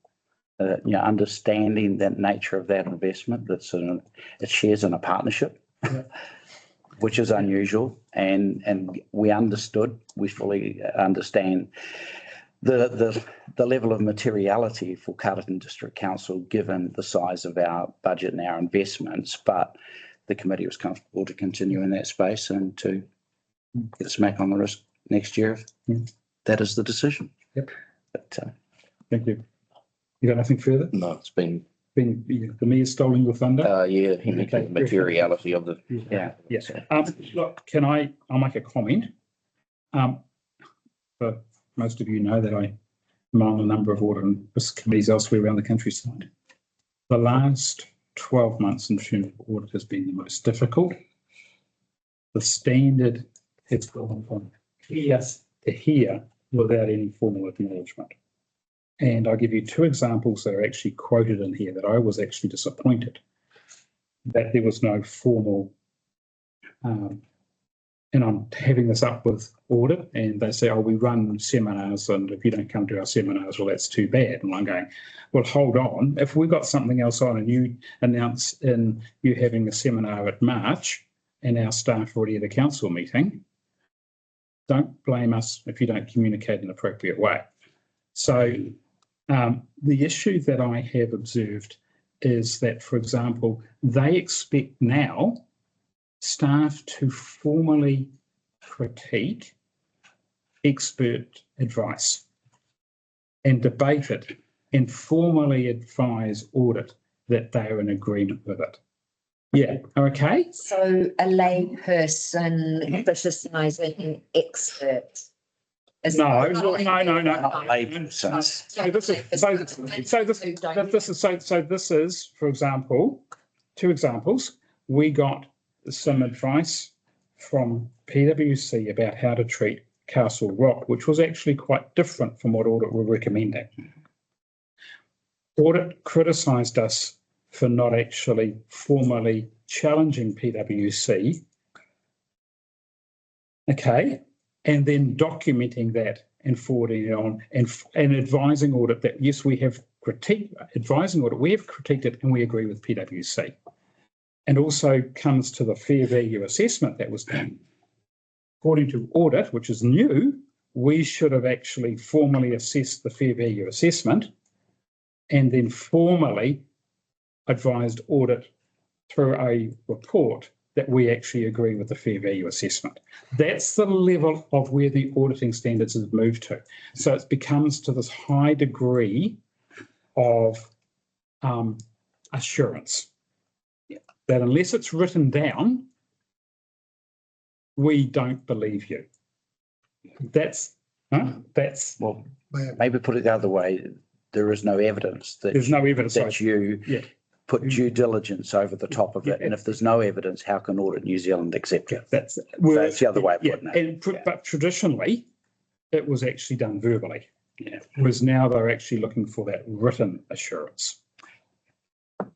Understanding that nature of that investment, it shares in a partnership. which is unusual, and we fully understand the level of materiality for Carterton District Council, given the size of our budget and our investments, but the committee was comfortable to continue in that space and to get a smack on the wrist next year. That is the decision. Yep. But, Thank you. You got nothing further? No, it's been, The mayor's stolen your thunder? yeah, he mentioned the materiality of the. Yeah. Look, I'll make a comment. But most of you know that I'm on a number of audit and risk committees elsewhere around the countryside. The last 12 months in terms of audit has been the most difficult. The standard has gone from here to here without any formal acknowledgement. And I'll give you two examples that are actually quoted in here that I was actually disappointed that there was no formal, and I'm having this up with audit, and they say, oh, we run seminars, and if you don't come to our seminars, well, that's too bad. And I'm going, well, hold on. If we've got something else on and you announce in you having a seminar at March and our staff already at a council meeting, don't blame us if you don't communicate in an appropriate way. So the issue that I have observed is that, for example, they expect now staff to formally critique expert advice and debate it and formally advise audit that they are in agreement with it. Yeah, okay. So a lay person criticising expert. No. This is, for example, two examples. We got some advice from PwC about how to treat Castle Rock, which was actually quite different from what audit were recommending. Audit criticised us for not actually formally challenging PwC, okay, and then documenting that and forwarding it on and advising audit that, yes, we have critiqued, advising audit, we have critiqued it and we agree with PwC. And also comes to the fair value assessment that was done. According to audit, which is new, we should have actually formally assessed the fair value assessment and then formally advised audit through a report that we actually agree with the fair value assessment. That's the level of where the auditing standards have moved to. So it becomes to this high degree of assurance that unless it's written down, we don't believe you. well, maybe put it the other way. There is no evidence that There's no evidence that you put due diligence over the top of it. And if there's no evidence, how can Audit New Zealand accept it? That's the other way of putting it. But traditionally, it was actually done verbally. Whereas now they're actually looking for that written assurance.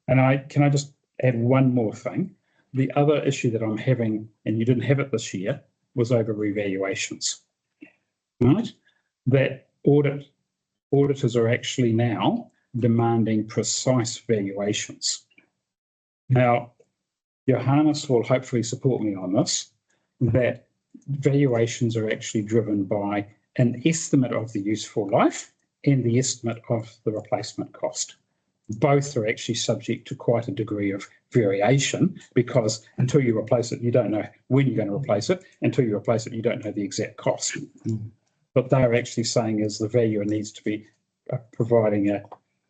And can I just add one more thing? The other issue that I'm having, and you didn't have it this year, was over revaluations. Right? That auditors are actually now demanding precise valuations. Now, Johannes will hopefully support me on this, that valuations are actually driven by an estimate of the useful life and the estimate of the replacement cost. Both are actually subject to quite a degree of variation because until you replace it, you don't know when you're going to replace it. Until you replace it, you don't know the exact cost. What they're actually saying is the valuer needs to be providing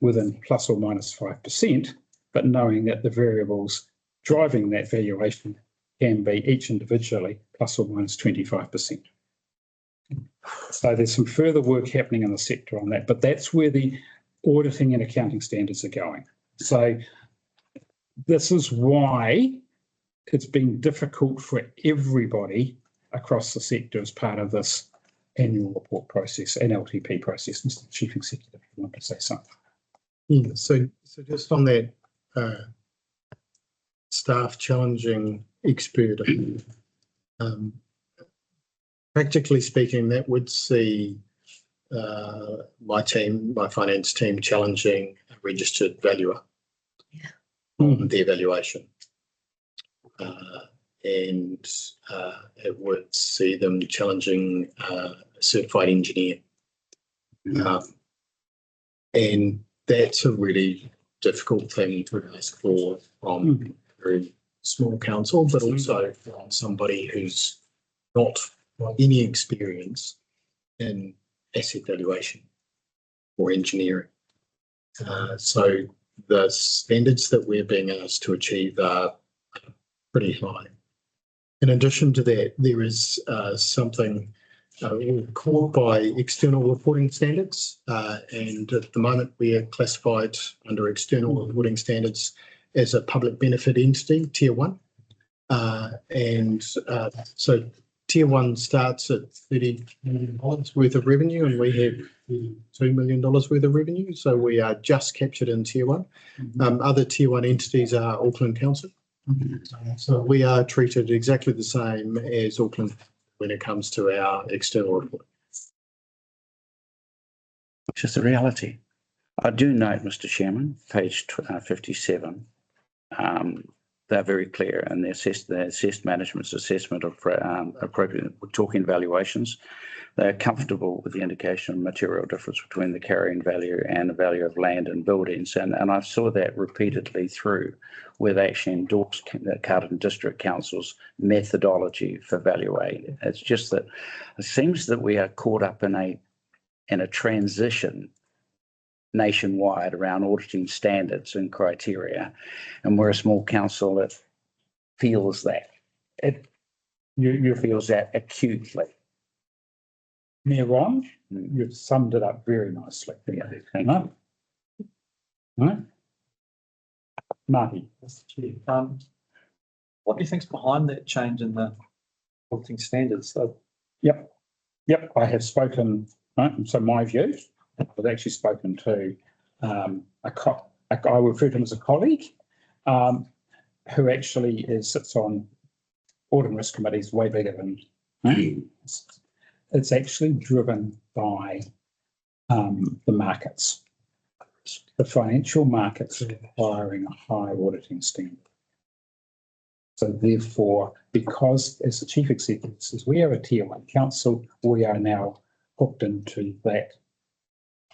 within plus or minus 5%, but knowing that the variables driving that valuation can be each individually plus or minus 25%. So there's some further work happening in the sector on that, but that's where the auditing and accounting standards are going. So this is why it's been difficult for everybody across the sector as part of this annual report process and LTP process. Mr. Chief Executive, if you want to say something. Yeah, so just on that staff challenging expert, practically speaking, that would see my finance team challenging a registered valuer on the evaluation. and it would see them challenging a certified engineer. And that's a really difficult thing to ask for from a very small council, but also from somebody who's not got any experience in asset valuation or engineering. So the standards that we're being asked to achieve are pretty high. In addition to that, there is something called by external reporting standards, and at the moment we are classified under external reporting standards as a public benefit entity, Tier 1. So Tier 1 starts at $30 million worth of revenue, and we have $2 million worth of revenue, so we are just captured in Tier 1. Other Tier 1 entities are Auckland Council. So we are treated exactly the same as Auckland when it comes to our external report. Which is the reality. I do note, Mr. Chairman, page 57, they're very clear in the assessed management's assessment of appropriate, we're talking valuations. They're comfortable with the indication of material difference between the carrying value and the value of land and buildings. And I saw that repeatedly through where they actually endorsed the Carterton District Council's methodology for valuing. It's just that it seems that we are caught up in a transition nationwide around auditing standards and criteria, and we're a small council that feels that you feels that acutely. Mayor Ron, you've summed it up very nicely. Yeah, No? No? Marty. What do you think's behind that change in the auditing standards? Yep, I have spoken, right? So my view, I've actually spoken to I refer to him as a colleague, who actually sits on audit and risk committees way bigger than me. It's actually driven by the markets. The financial markets are requiring a high auditing standard. So therefore, because as the chief executive says, we are a Tier 1 council, we are now hooked into that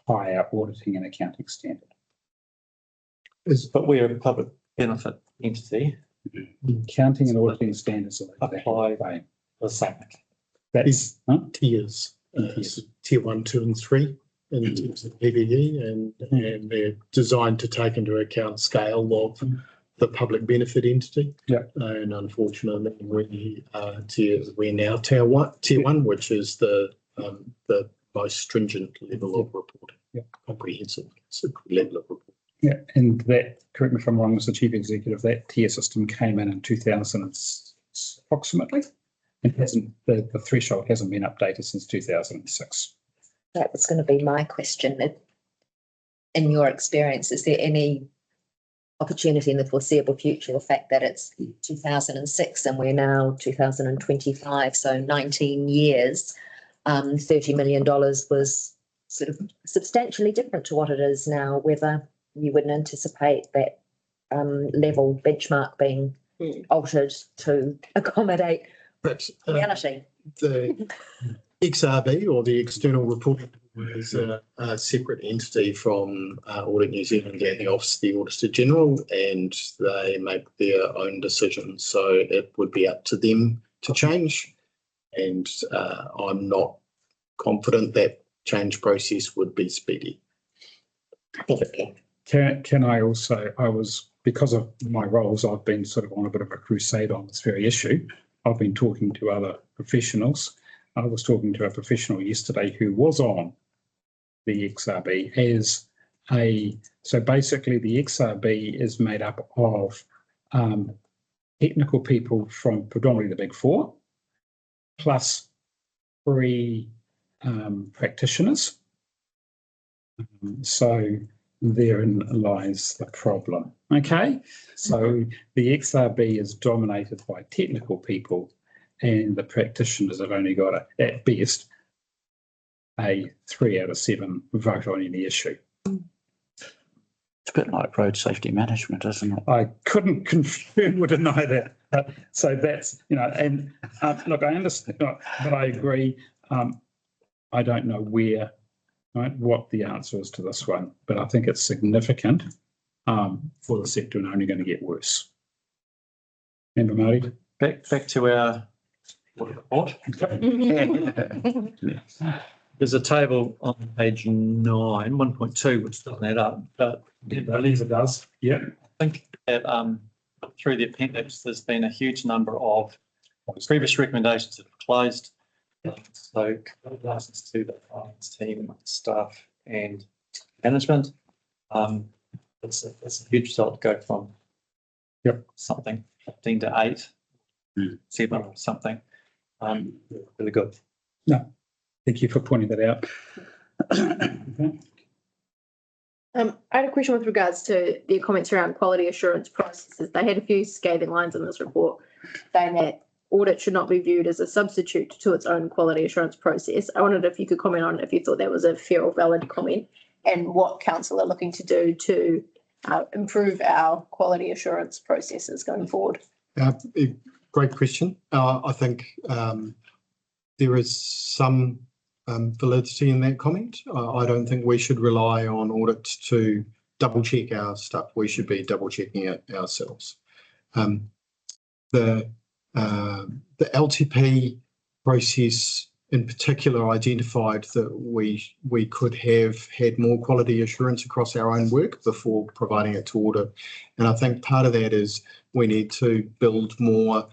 higher auditing and accounting standard. But we're a public benefit entity. Accounting and auditing standards are apply the same. That's tiers, Tier 1, 2 and 3 in terms of PVE, and they're designed to take into account scale of the public benefit entity. Yeah. And unfortunately, we're now Tier 1, which is the most stringent level of reporting. Yeah. Comprehensive level of reporting. Yeah, and that, correct me if I'm wrong, Mr. Chief Executive, that tier system came in 2006 approximately. It hasn't, the threshold hasn't been updated since 2006. That was going to be my question. In your experience, is there any opportunity in the foreseeable future, the fact that it's 2006 and we're now 2025, so 19 years, $30 million was sort of substantially different to what it is now, whether you wouldn't anticipate that level benchmark being altered to accommodate reality? The XRB, or the external reporting, is a separate entity from Audit New Zealand and the Office of the Auditor General, and they make their own decisions. So it would be up to them to change, and I'm not confident that change process would be speedy. Can I also, because of my roles, I've been sort of on a bit of a crusade on this very issue. I've been talking to other professionals. I was talking to a professional yesterday who was on the XRB so basically the XRB is made up of technical people from predominantly the Big Four, plus 3 practitioners. So therein lies the problem. Okay, so the XRB is dominated by technical people, and the practitioners have only got at best a 3 out of 7 vote on any issue. It's a bit like road safety management, isn't it? I couldn't confirm or deny that. So that's, and look, I understand, but I agree. I don't know where, right, what the answer is to this one, but I think it's significant for the sector and only going to get worse. Member Marty? Back to our report. There's a table on page 9, 1.2, which doesn't add up, but I believe it does. Yeah. I think that through the appendix, there's been a huge number of previous recommendations that have closed. So congratulations to the finance team, staff and management. It's a huge result to go from something 15 to 8, 7 or something. Really good. No, thank you for pointing that out. I had a question with regards to their comments around quality assurance processes. They had a few scathing lines in this report saying that audit should not be viewed as a substitute to its own quality assurance process. I wondered if you could comment on if you thought that was a fair or valid comment and what council are looking to do to improve our quality assurance processes going forward. Great question. I think there is some validity in that comment. I don't think we should rely on audits to double check our stuff. We should be double checking it ourselves. The LTP process in particular identified that we could have had more quality assurance across our own work before providing it to audit. And I think part of that is we need to build more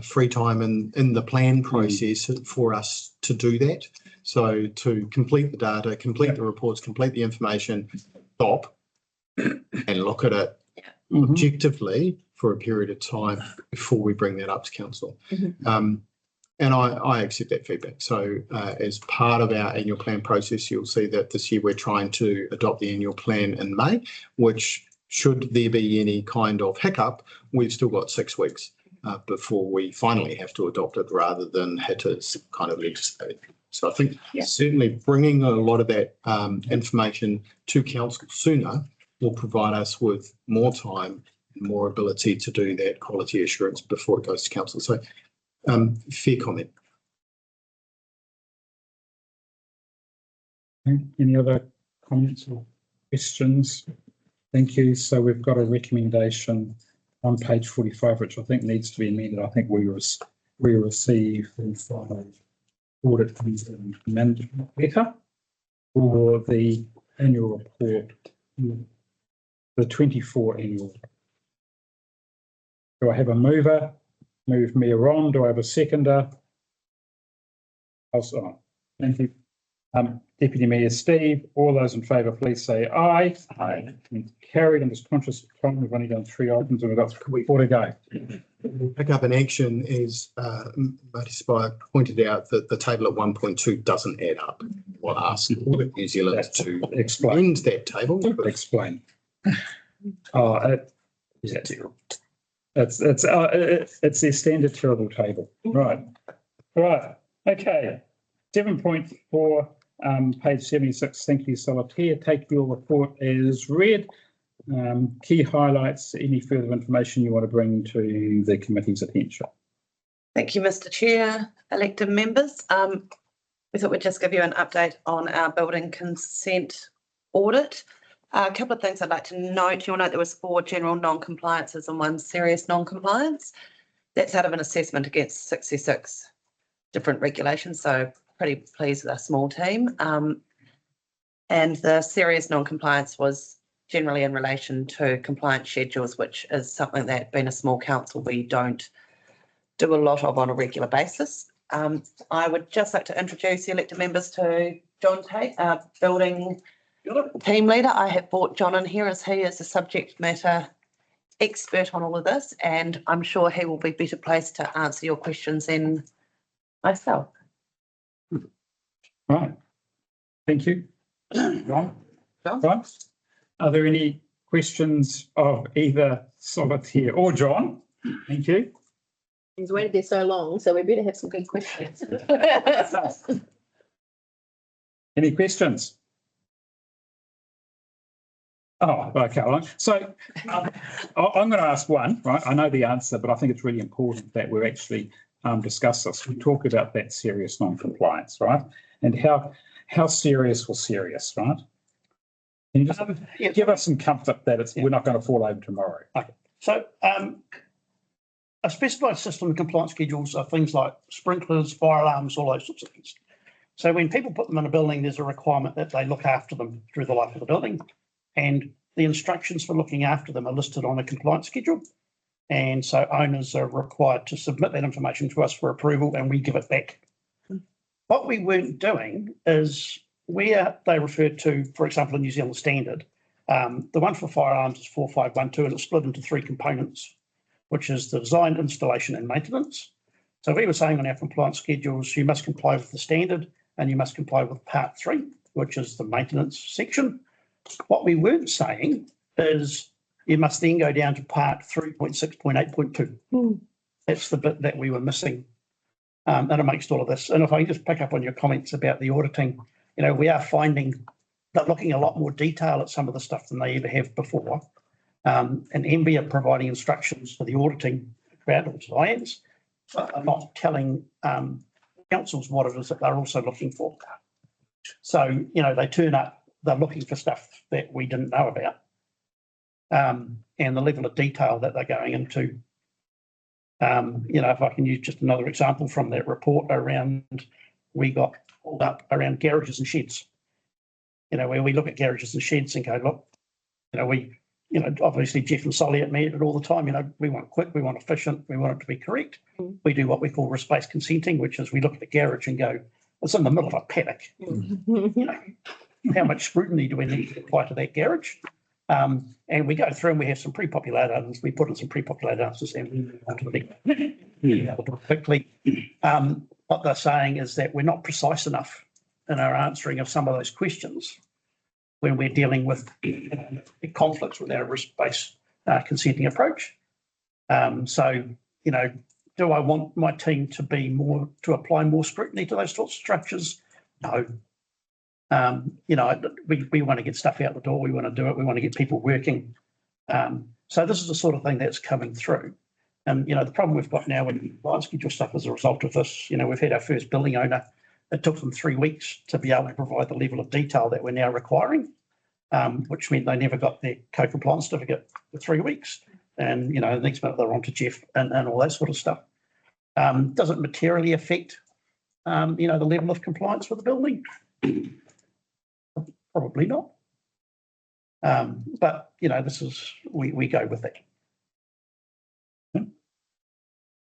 free time in the plan process for us to do that. So to complete the data, complete the reports, complete the information, stop and look at it objectively for a period of time before we bring that up to council. And I accept that feedback. So as part of our annual plan process, you'll see that this year we're trying to adopt the annual plan in May, which should there be any kind of hiccup, we've still got 6 weeks before we finally have to adopt it rather than had to kind of legislate. So I think certainly bringing a lot of that information to council sooner will provide us with more time and more ability to do that quality assurance before it goes to council. So fair comment. Any other comments or questions? Thank you. So we've got a recommendation on page 45, which I think needs to be amended. I think we received the audit and management letter for the annual report, the 24 annual report. Do I have a mover? Move Mayor Ron. Do I have a seconder? Also, thank you. Deputy Mayor Steve. All those in favour, please say aye. Aye. Carried. I'm just conscious of time. We've only done 3 items and we've got 4 to go. We'll pick up an action as Marty Spire pointed out that the table at 1.2 doesn't add up. We'll ask Audit New Zealand to explain that table. Explain. It's their standard terrible table. Right. Okay. 7.4, page 76. Thank you, Solitaire. Take your report as read. Key highlights, any further information you want to bring to the committee's attention? Thank you, Mr. Chair, elected members. We thought we'd just give you an update on our building consent audit. A couple of things I'd like to note. You'll note there was 4 general non-compliances and 1 serious non-compliance. That's out of an assessment against 66 different regulations, so pretty pleased with our small team. And the serious non-compliance was generally in relation to compliance schedules, which is something that, being a small council, we don't do a lot of on a regular basis. I would just like to introduce the elected members to John Tate, our building team leader. I have brought John in here as he is the subject matter expert on all of this, and I'm sure he will be better placed to answer your questions than myself. Right. Thank you. Ron? Right. Are there any questions of either Solitaire or John? Thank you. He's waited there so long, so we better have some good questions. Any questions? Oh, okay. Well, so I'm going to ask one, right? I know the answer, but I think it's really important that we actually discuss this. We talk about that serious non-compliance, right? And how serious was serious, right? Can you just give us some comfort that we're not going to fall over tomorrow? Okay. So a specified system and compliance schedules are things like sprinklers, fire alarms, all those sorts of things. So when people put them in a building, there's a requirement that they look after them through the life of the building. And the instructions for looking after them are listed on a compliance schedule. And so owners are required to submit that information to us for approval and we give it back. What we weren't doing is where they referred to, for example, a New Zealand standard, the one for fire alarms is 4512 and it's split into three components, which is the design, installation and maintenance. So we were saying on our compliance schedules, you must comply with the standard and you must comply with part 3, which is the maintenance section. What we weren't saying is you must then go down to part 3.6.8.2. That's the bit that we were missing. And amongst all of this. And if I just pick up on your comments about the auditing, we are finding they're looking a lot more detail at some of the stuff than they ever have before. And MB are providing instructions for the auditing about all clients, but are not telling councils what it is that they're also looking for. So, they turn up, they're looking for stuff that we didn't know about. And the level of detail that they're going into. If I can use just another example from that report around, we got pulled up around garages and sheds. Where we look at garages and sheds and go, look, obviously Jeff and Solly admit it all the time, we want quick, we want efficient, we want it to be correct. We do what we call risk-based consenting, which is we look at the garage and go, it's in the middle of a paddock. How much scrutiny do we need to apply to that garage? And we go through and we have some pre-populated answers. We put in some pre-populated answers and we move on to the next quickly. What they're saying is that we're not precise enough in our answering of some of those questions when we're dealing with conflicts with our risk-based consenting approach. So, do I want my team to apply more scrutiny to those sorts of structures? No. We want to get stuff out the door. We want to do it. We want to get people working. So this is the sort of thing that's coming through. And, the problem we've got now with compliance schedule stuff as a result of this, we've had our first building owner. It took them 3 weeks to be able to provide the level of detail that we're now requiring, which meant they never got their co-compliance certificate for 3 weeks. And, the next minute they're on to Jeff and all that sort of stuff. Does it materially affect, the level of compliance for the building? Probably not. But, this is, we go with it.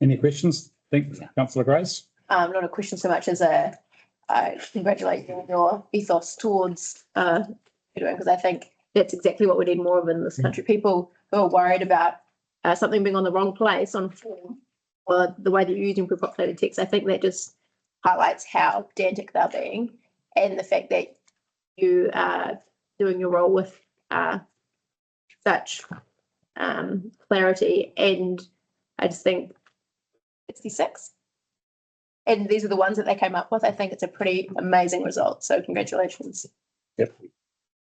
Any questions? Thank you, Councillor Grace. Not a question so much as I congratulate you on your ethos towards because I think that's exactly what we need more of in this country. People who are worried about something being on the wrong place on form or the way that you're using pre-populated text. I think that just highlights how pedantic they're being and the fact that you are doing your role with such clarity. And I just think 66. And these are the ones that they came up with. I think it's a pretty amazing result. So congratulations. Yep.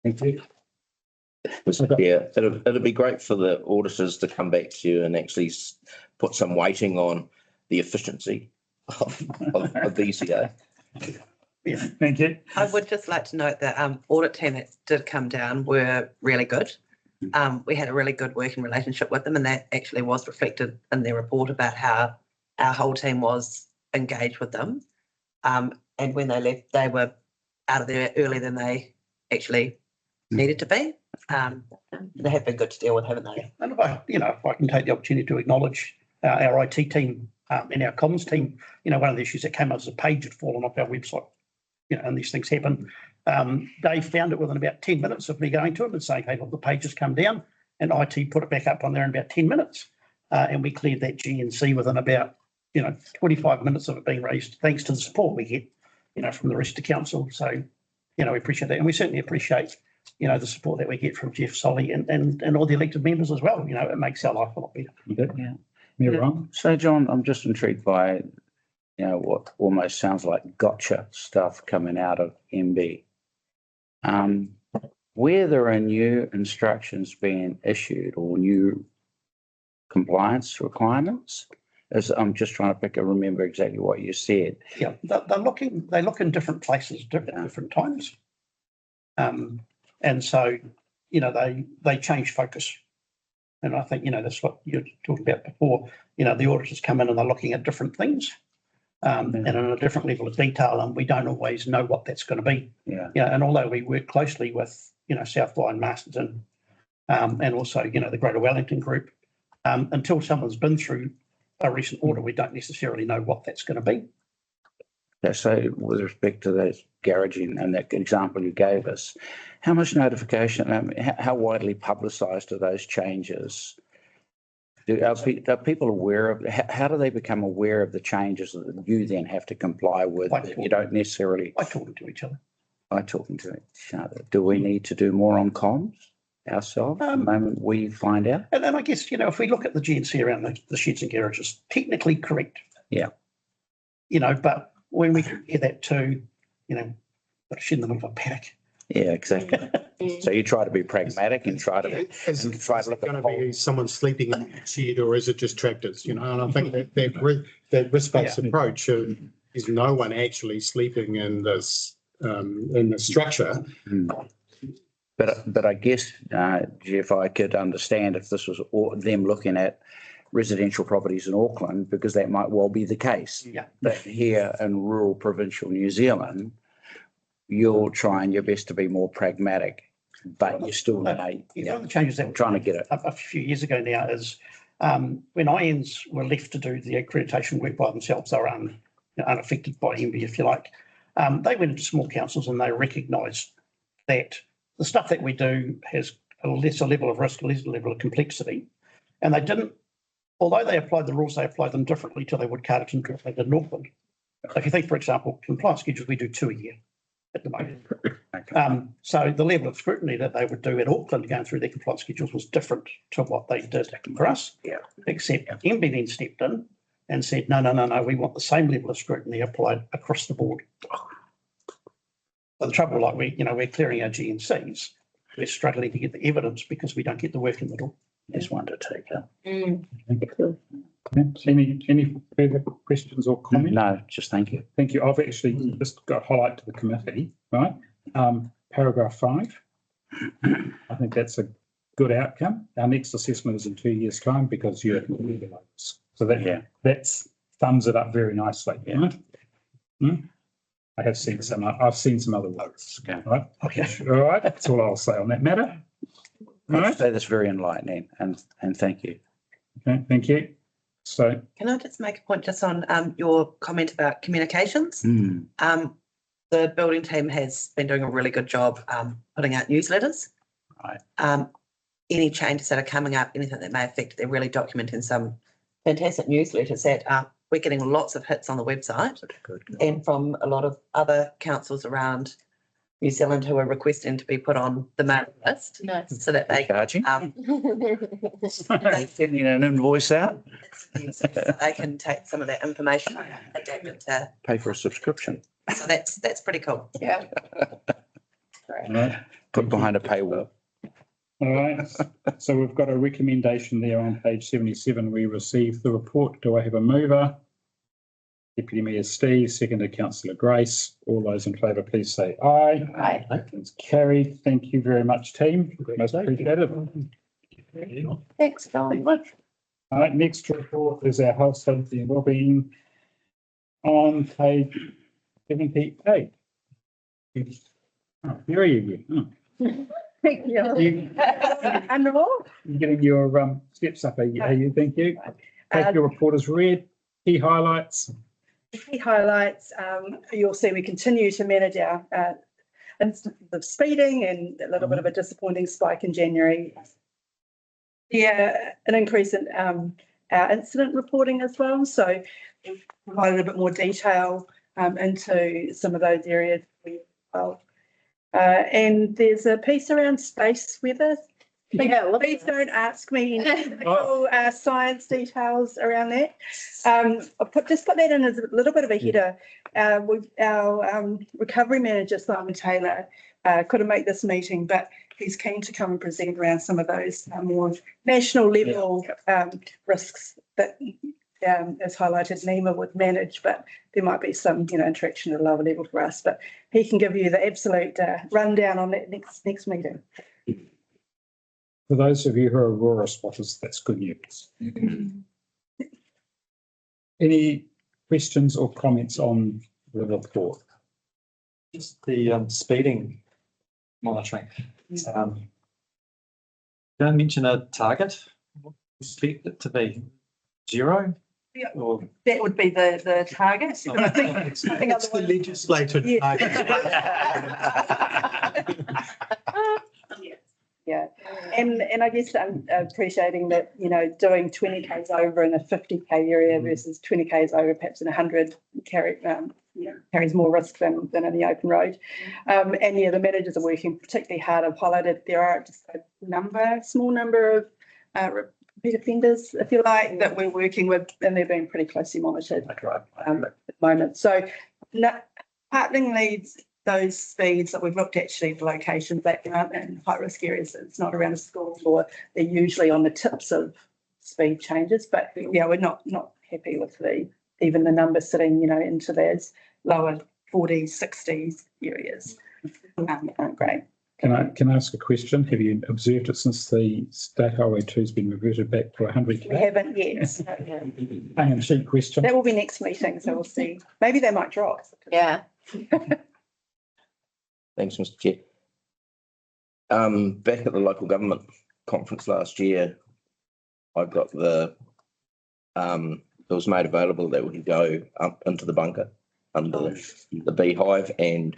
Thank you. Yeah, it'll be great for the auditors to come back to you and actually put some weighting on the efficiency of the ECA. Yeah, thank you. I would just like to note that audit team that did come down were really good. We had a really good working relationship with them, and that actually was reflected in their report about how our whole team was engaged with them. And when they left, they were out of there earlier than they actually needed to be. They have been good to deal with, haven't they? And if I can take the opportunity to acknowledge our IT team and our comms team, one of the issues that came up as a page had fallen off our website, and these things happen. They found it within about 10 minutes of me going to them and saying, hey, look, the page has come down, and IT put it back up on there in about 10 minutes. And we cleared that GNC within about 25 minutes of it being raised, thanks to the support we get, from the rest of council. So, we appreciate that. And we certainly appreciate, the support that we get from Jeff, Solly and all the elected members as well. It makes our life a lot better. Yeah. You're wrong. So, John, I'm just intrigued by, what almost sounds like gotcha stuff coming out of MB. where there are new instructions being issued or new compliance requirements, as I'm just trying to remember exactly what you said. Yeah, they look in different places, different times. And so, you know, they change focus. And I think, you know, that's what you're talking about before. You know, the auditors come in and they're looking at different things. And in a different level of detail, and we don't always know what that's going to be. Yeah. Yeah, and although we work closely with, you know, Southline, Masterton, and also, you know, the Greater Wellington Group, until someone's been through a recent audit, we don't necessarily know what that's going to be. Yeah, so with respect to that garaging and that example you gave us, how much notification, how widely publicised are those changes? Are people aware of, how do they become aware of the changes that you then have to comply with? You don't necessarily. By talking to each other. By talking to each other. Do we need to do more on comms ourselves the moment we find out? And then I guess, you know, if we look at the GNC around the sheds and garages, technically correct. Yeah. You know, but when we compare that to, you know, a shed in the middle of a paddock. Yeah, exactly. So you try to be pragmatic and try to look at going to be someone sleeping in a shed, or is it just tractors? You know, and I think that risk-based approach is no one actually sleeping in this in the structure. But I guess, Jeff, I could understand if this was them looking at residential properties in Auckland, because that might well be the case. Yeah. But here in rural provincial New Zealand, you're trying your best to be more pragmatic, but you're still one of the changes that I'm trying to get it a few years ago now is when INs were left to do the accreditation work by themselves, they were unaffected by MB, if you like. They went into small councils and they recognised that the stuff that we do has a lesser level of risk, a lesser level of complexity, and they didn't. Although they applied the rules, they applied them differently to they would Carterton to they did in Auckland. So if you think, for example, compliance schedules, we do 2 a year at the moment. So the level of scrutiny that they would do at Auckland going through their compliance schedules was different to what they did for us. Yeah. Except MB then stepped in and said, no, we want the same level of scrutiny applied across the board. But the trouble, like we're clearing our GNCs, we're struggling to get the evidence because we don't get the work in the door. There's one to take up. Any further questions or comments? No, just thank you. Thank you. I've actually just got a highlight to the committee, right? Paragraph 5. I think that's a good outcome. Our next assessment is in 2 years' time because you're so that thumbs it up very nicely. Yeah. Right? I have seen some. I've seen some other words. Okay. Right. Okay. All right. That's all I'll say on that matter. All right. So that's very enlightening, and thank you. Okay. Thank you. So can I just make a point just on your comment about communications? The building team has been doing a really good job putting out newsletters. Right. Any changes that are coming up, anything that may affect, they're really documenting some fantastic newsletters that we're getting lots of hits on the website. Good. And from a lot of other councils around New Zealand who are requesting to be put on the mailing list. Nice. So that they Charging? they Sending an invoice out. they can take some of that information, adapt it to Pay for a subscription. So that's pretty cool. Yeah. all right. Put behind a paywall. All right. So we've got a recommendation there on page 77. We received the report. Do I have a mover? Deputy Mayor Steve, seconded Councillor Grace. All those in favour, please say aye. Aye. It's carried. Thank you very much, team. Most appreciated. Thanks, Don. All right. Next report is our health, safety and wellbeing on page 78. Oh, there you go. Thank you. And the more? You're getting your steps up, are you? Thank you. Take your report as read. Key highlights. Key highlights, you'll see we continue to manage our instances of speeding and a little bit of a disappointing spike in January. Yeah, an increase in our incident reporting as well. So we've provided a bit more detail into some of those areas. And there's a piece around space weather. Please don't ask me science details around that. Just put that in as a little bit of a header. Our recovery manager, Simon Taylor, couldn't make this meeting, but he's keen to come and present around some of those more national level risks that, as highlighted, NEMA would manage, but there might be some, interaction at a lower level for us. But he can give you the absolute rundown on that next meeting. For those of you who are Aurora spotters, that's good news. Any questions or comments on the report? Just the speeding monitoring. Don't mention a target. Expect it to be 0? Yeah. Or That would be the target. Oh. I think It's the legislated Yeah, and I guess I'm appreciating that, doing 20 k's over in a 50k area versus 20 k's over perhaps in 100 carries more risk than in the open road. And the managers are working particularly hard. I've highlighted there are just a small number of repeat offenders, if you like, that we're working with, and they're being pretty closely monitored at the moment. So partly leads those speeds that we've looked actually the locations that aren't in high risk areas. It's not around a school, or they're usually on the tips of speed changes. But we're not happy with even the number sitting, into those lower 40s, 60s areas. Aren't great. Can I ask a question? Have you observed it since the State Highway 2 has been reverted back to 100k? We haven't yet. Hang on, cheap question. That will be next meeting, so we'll see. Maybe they might drop. Yeah. Thanks, Mr. Chair. Back at the local government conference last year, I got it was made available that we could go up into the bunker under the beehive, and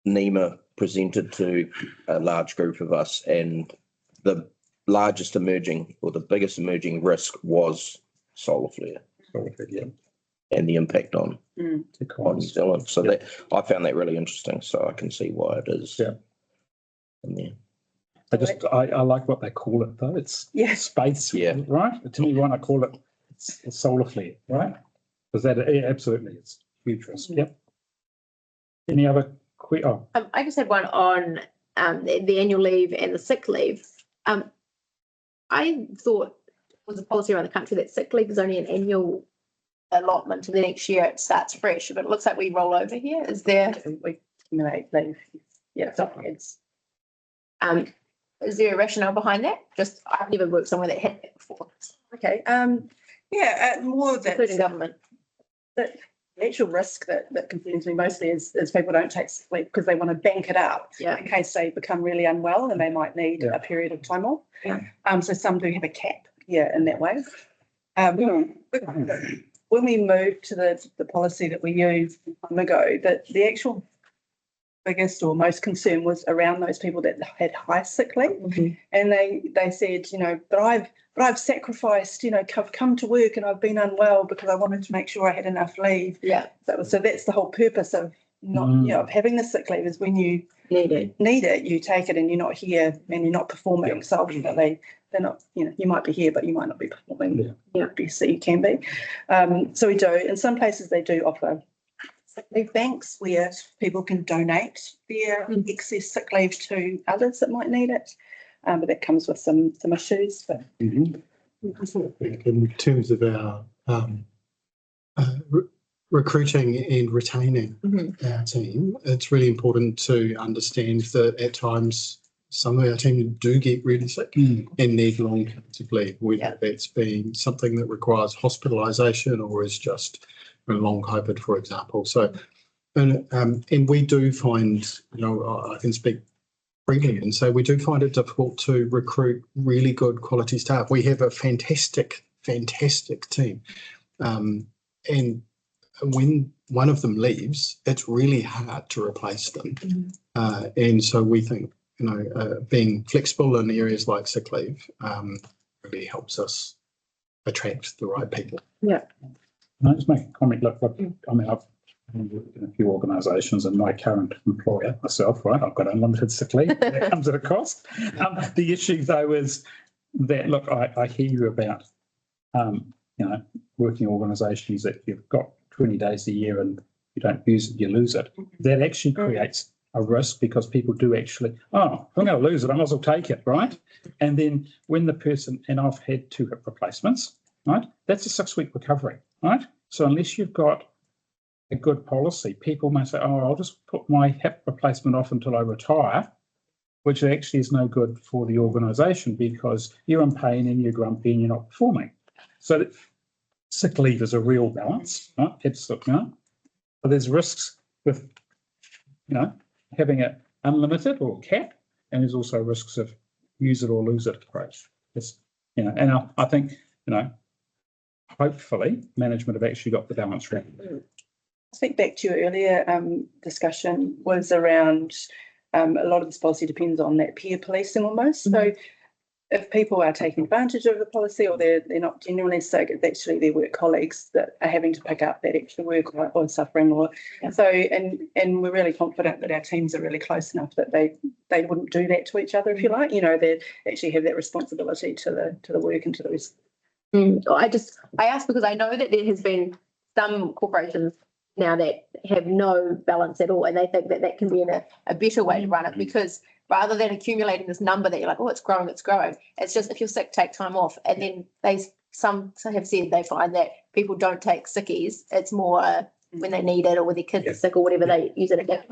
NEMA presented to a large group of us, and the biggest emerging risk was solar flare. And the impact on New Zealand. So that I found that really interesting. So I can see why it is. Yeah. I like what they call it though. It's space, right? To me, when I call it, it's solar flare, right? Because that absolutely it's huge risk. Yep. Any other I just had one on the annual leave and the sick leave. I thought it was a policy around the country that sick leave is only an annual allotment, to the next year it starts fresh, but it looks like we roll over here. Is there we accumulate leave? Yeah, it's is there a rationale behind that? Just I've never worked somewhere that had that before. Okay. More of that, including government. The actual risk that concerns me mostly is people don't take sick leave because they want to bank it up in case they become really unwell and they might need a period of time off. So some do have a cap in that way. When we moved to the policy that we used a time ago, that the actual biggest or most concern was around those people that had high sick leave, and they said, but I've sacrificed, I've come to work and I've been unwell because I wanted to make sure I had enough leave. So that's the whole purpose of of having the sick leave, is when you need it, you take it and you're not here and you're not performing. So ultimately they're not, you might be here, but you might not be performing. Obviously you can be. So we do, in some places they do offer sick leave banks where people can donate their excess sick leave to others that might need it. But that comes with some issues. But in terms of our recruiting and retaining our team, it's really important to understand that at times some of our team do get really sick and need long-term leave, whether that's been something that requires hospitalisation or is just a long COVID, for example. So, and we do find, I can speak freely and say we do find it difficult to recruit really good quality staff. We have a fantastic team. And when one of them leaves, it's really hard to replace them. And so we think, being flexible in areas like sick leave really helps us attract the right people. Can I just make a comment? Look, I mean, I've worked in a few organisations, and my current employer, myself, right, I've got unlimited sick leave. That comes at a cost. The issue, though, is that, look, I hear you about, working organisations that you've got 20 days a year and you don't use it, you lose it. That actually creates a risk because people do actually, oh, if I'm going to lose it, I might as well take it, right? And then when the person, and I've had 2 hip replacements, right? That's a 6-week recovery, right? So unless you've got a good policy, people may say, oh, I'll just put my hip replacement off until I retire, which actually is no good for the organisation because you're in pain and you're grumpy and you're not performing. So sick leave is a real balance, right? It's, you know, but there's risks with, you know, having it unlimited or cap, and there's also risks of use it or lose it approach. It's, you know, and I think, you know, hopefully management have actually got the balance right. I think back to your earlier discussion was around a lot of this policy depends on that peer policing almost. So if people are taking advantage of the policy or they're not genuinely sick, it's actually their work colleagues that are having to pick up that extra work or suffering or so. And we're really confident that our teams are really close enough that they wouldn't do that to each other, if you like. You know, they actually have that responsibility to the work and to the rest. I ask because I know that there has been some corporations now that have no balance at all, and they think that that can be a better way to run it, because rather than accumulating this number that you're like, oh, it's growing, it's just if you're sick, take time off. And then some have said they find that people don't take sickies. It's more when they need it or when their kids are sick or whatever, they use it again.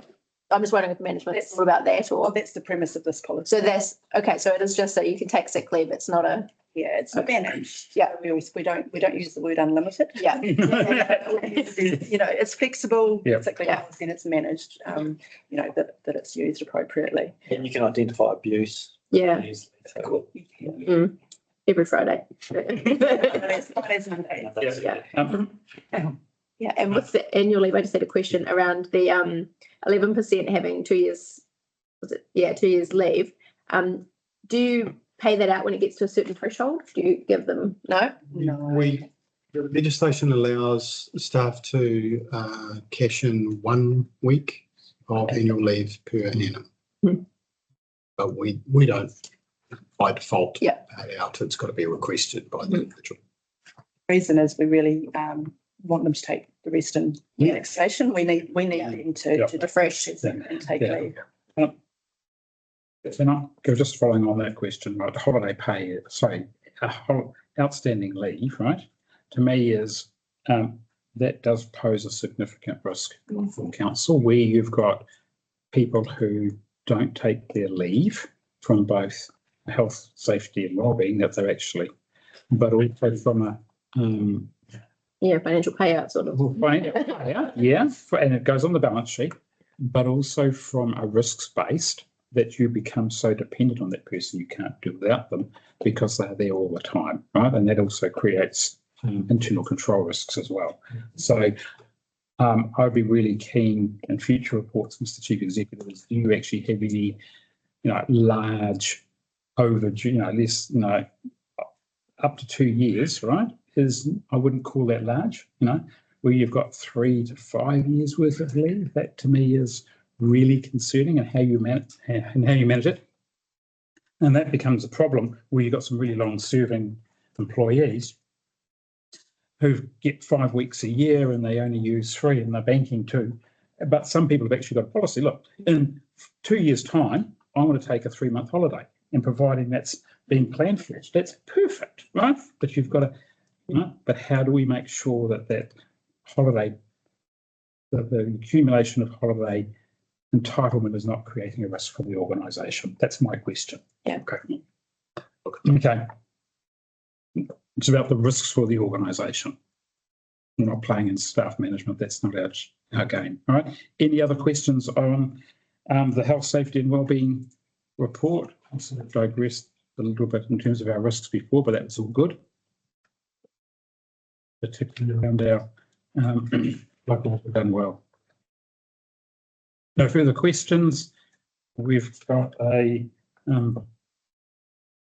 I'm just wondering if management is all about that, or that's the premise of this policy. So that's okay. So it is just that you can take sick leave. It's not a it's managed. Yeah, we don't use the word unlimited. Yeah, you know, it's flexible. Sick leave policy and it's managed. You know that it's used appropriately. And you can identify abuse. Yeah. So, Every Friday. Fridays, Monday. Yeah, and with the annual leave, I just had a question around the 11% having 2 years. Was it? Yeah, 2 years leave. Do you pay that out when it gets to a certain threshold? Do you give them no? The legislation allows staff to cash in 1 week of annual leave per annum. But we don't by default pay it out. It's got to be requested by the individual. The reason is we really want them to take the rest in relaxation. We need them to refresh and take leave. And just following on that question, right? Holiday pay, outstanding leave, right? To me is that does pose a significant risk for council, where you've got people who don't take their leave from both health, safety, and wellbeing that they're actually, but also from a financial payout sort of. And it goes on the balance sheet, but also from a risks based, that you become so dependent on that person you can't do without them because they're there all the time, right? And that also creates internal control risks as well. So I'd be really keen in future reports, Mr. Chief Executive, do you actually have any, large overdue, less, up to 2 years, right? I wouldn't call that large, where you've got 3 to 5 years worth of leave. That to me is really concerning, and how you manage it. And that becomes a problem where you've got some really long serving employees who get 5 weeks a year and they only use 3 and they're banking 2. But some people have actually got a policy. Look, in 2 years' time, I want to take a 3-month holiday, and providing that's being planned for, that's perfect, right? But you've got to, but how do we make sure that holiday, the accumulation of holiday entitlement is not creating a risk for the organisation? That's my question. Okay. It's about the risks for the organisation. We're not playing in staff management. That's not our game. All right. Any other questions on the health, safety and wellbeing report? I sort of digressed a little bit in terms of our risks before, but that was all good. Particularly around our local done well. No further questions. We've got a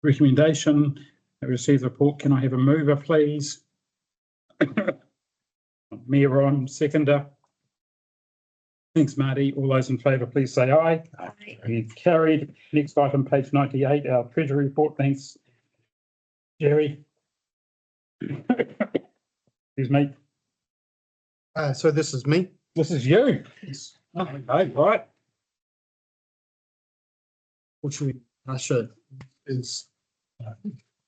recommendation to receive the report. Can I have a mover, please? Mayor on, seconder. Thanks, Marty. All those in favour, please say aye. Aye. Carried. Next item, page 98, our Treasury Report. Thanks, Jerry. Excuse me. So this is me. This is you. Oh, okay, right. Fortunately, Natasha is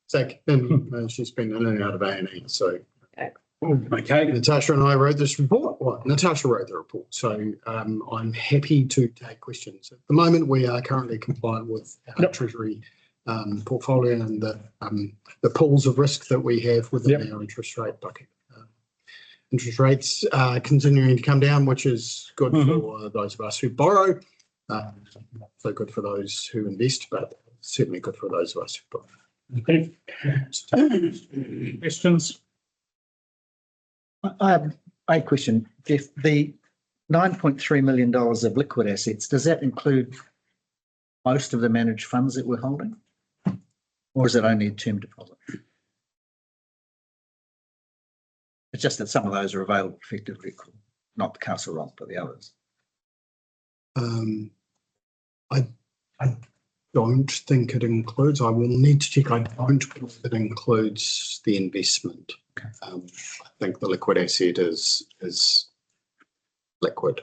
sick and she's been in and out of A&E. So, Okay. Natasha and I wrote this report. Well, Natasha wrote the report. So I'm happy to take questions. At the moment, we are currently compliant with our Treasury portfolio and the pools of risk that we have within our interest rate bucket. Interest rates are continuing to come down, which is good for those of us who borrow. Not so good for those who invest, but certainly good for those of us who borrow. Okay. Questions? I have a question. If the $9.3 million of liquid assets, does that include most of the managed funds that we're holding? Or is it only a term deposit? It's just that some of those are available effectively, not the Castle Rock, but the others. I don't think it includes. I will need to check. I don't believe it includes the investment. Okay. I think the liquid asset is liquid,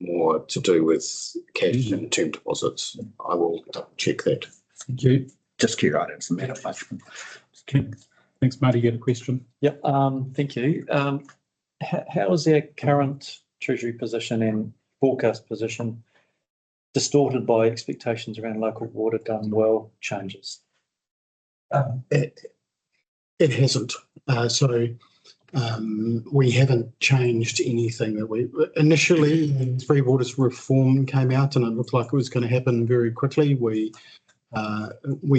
more to do with cash and term deposits. I will check that. Thank you. Just curious, it's a matter of judgment. Okay. Thanks, Marty. You had a question? Yep, thank you. How is our current Treasury position and forecast position distorted by expectations around local water done well changes? It hasn't. We haven't changed anything that we initially Three Waters reform came out and it looked like it was going to happen very quickly. We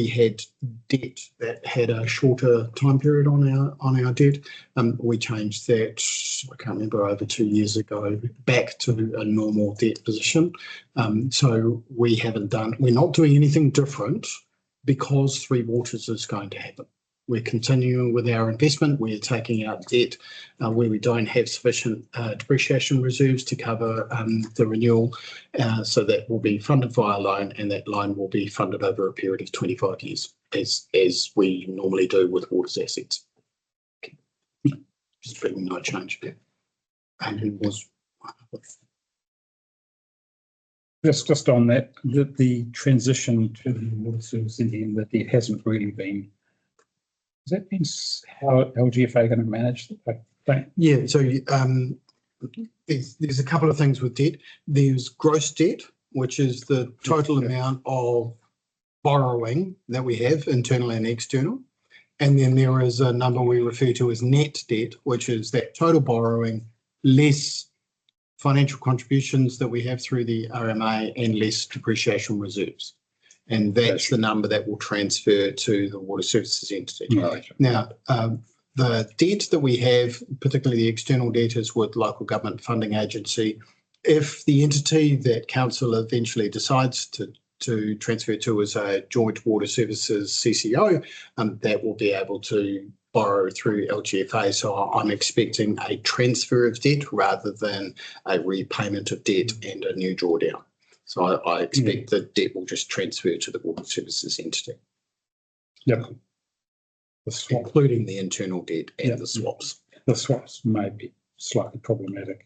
had debt that had a shorter time period on our debt. We changed that, I can't remember, over 2 years ago, back to a normal debt position. So we're not doing anything different because Three Waters is going to happen. We're continuing with our investment. We're taking out debt where we don't have sufficient depreciation reserves to cover the renewal. So that will be funded via loan, and that loan will be funded over a period of 25 years, as we normally do with Waters assets. Just bringing no change there. And it was just on that, the transition to the water service in the end, that there hasn't really been. Has that been how LGFA going to manage that? Yeah, so there's a couple of things with debt. There's gross debt, which is the total amount of borrowing that we have, internal and external. And then there is a number we refer to as net debt, which is that total borrowing less financial contributions that we have through the RMA and less depreciation reserves. And that's the number that will transfer to the water services entity. Right. Now, the debt that we have, particularly the external debt, is with local government funding agency. If the entity that council eventually decides to transfer to as a joint water services CCO, that will be able to borrow through LGFA. So I'm expecting a transfer of debt rather than a repayment of debt and a new drawdown. So I expect that debt will just transfer to the water services entity. Yep. Including the internal debt and the swaps. The swaps may be slightly problematic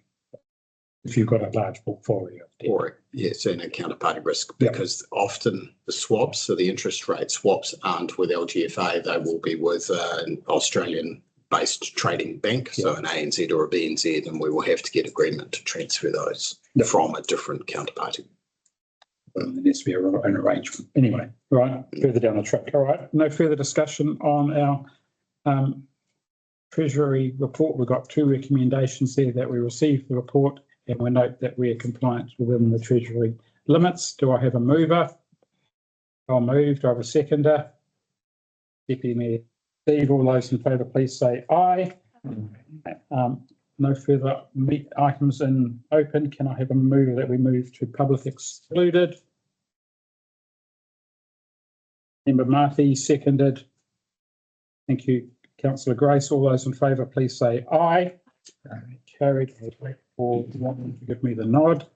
if you've got a large portfolio of debt. Or, yes, and a counterparty risk, because often the swaps, so the interest rate swaps, aren't with LGFA, they will be with an Australian-based trading bank, so an ANZ or a BNZ, and we will have to get agreement to transfer those from a different counterparty. There needs to be an arrangement. Anyway, right, further down the track. All right, no further discussion on our Treasury report. We've got 2 recommendations there that we received the report, and we note that we are compliant within the Treasury limits. Do I have a mover? I'll move. Do I have a seconder? Deputy Mayor Steve, all those in favour, please say aye. No further items in open. Can I have a mover that we move to public excluded? Member Marthy, seconded. Thank you, Councillor Grace. All those in favour, please say aye. Carried. For wanting to give me the nod.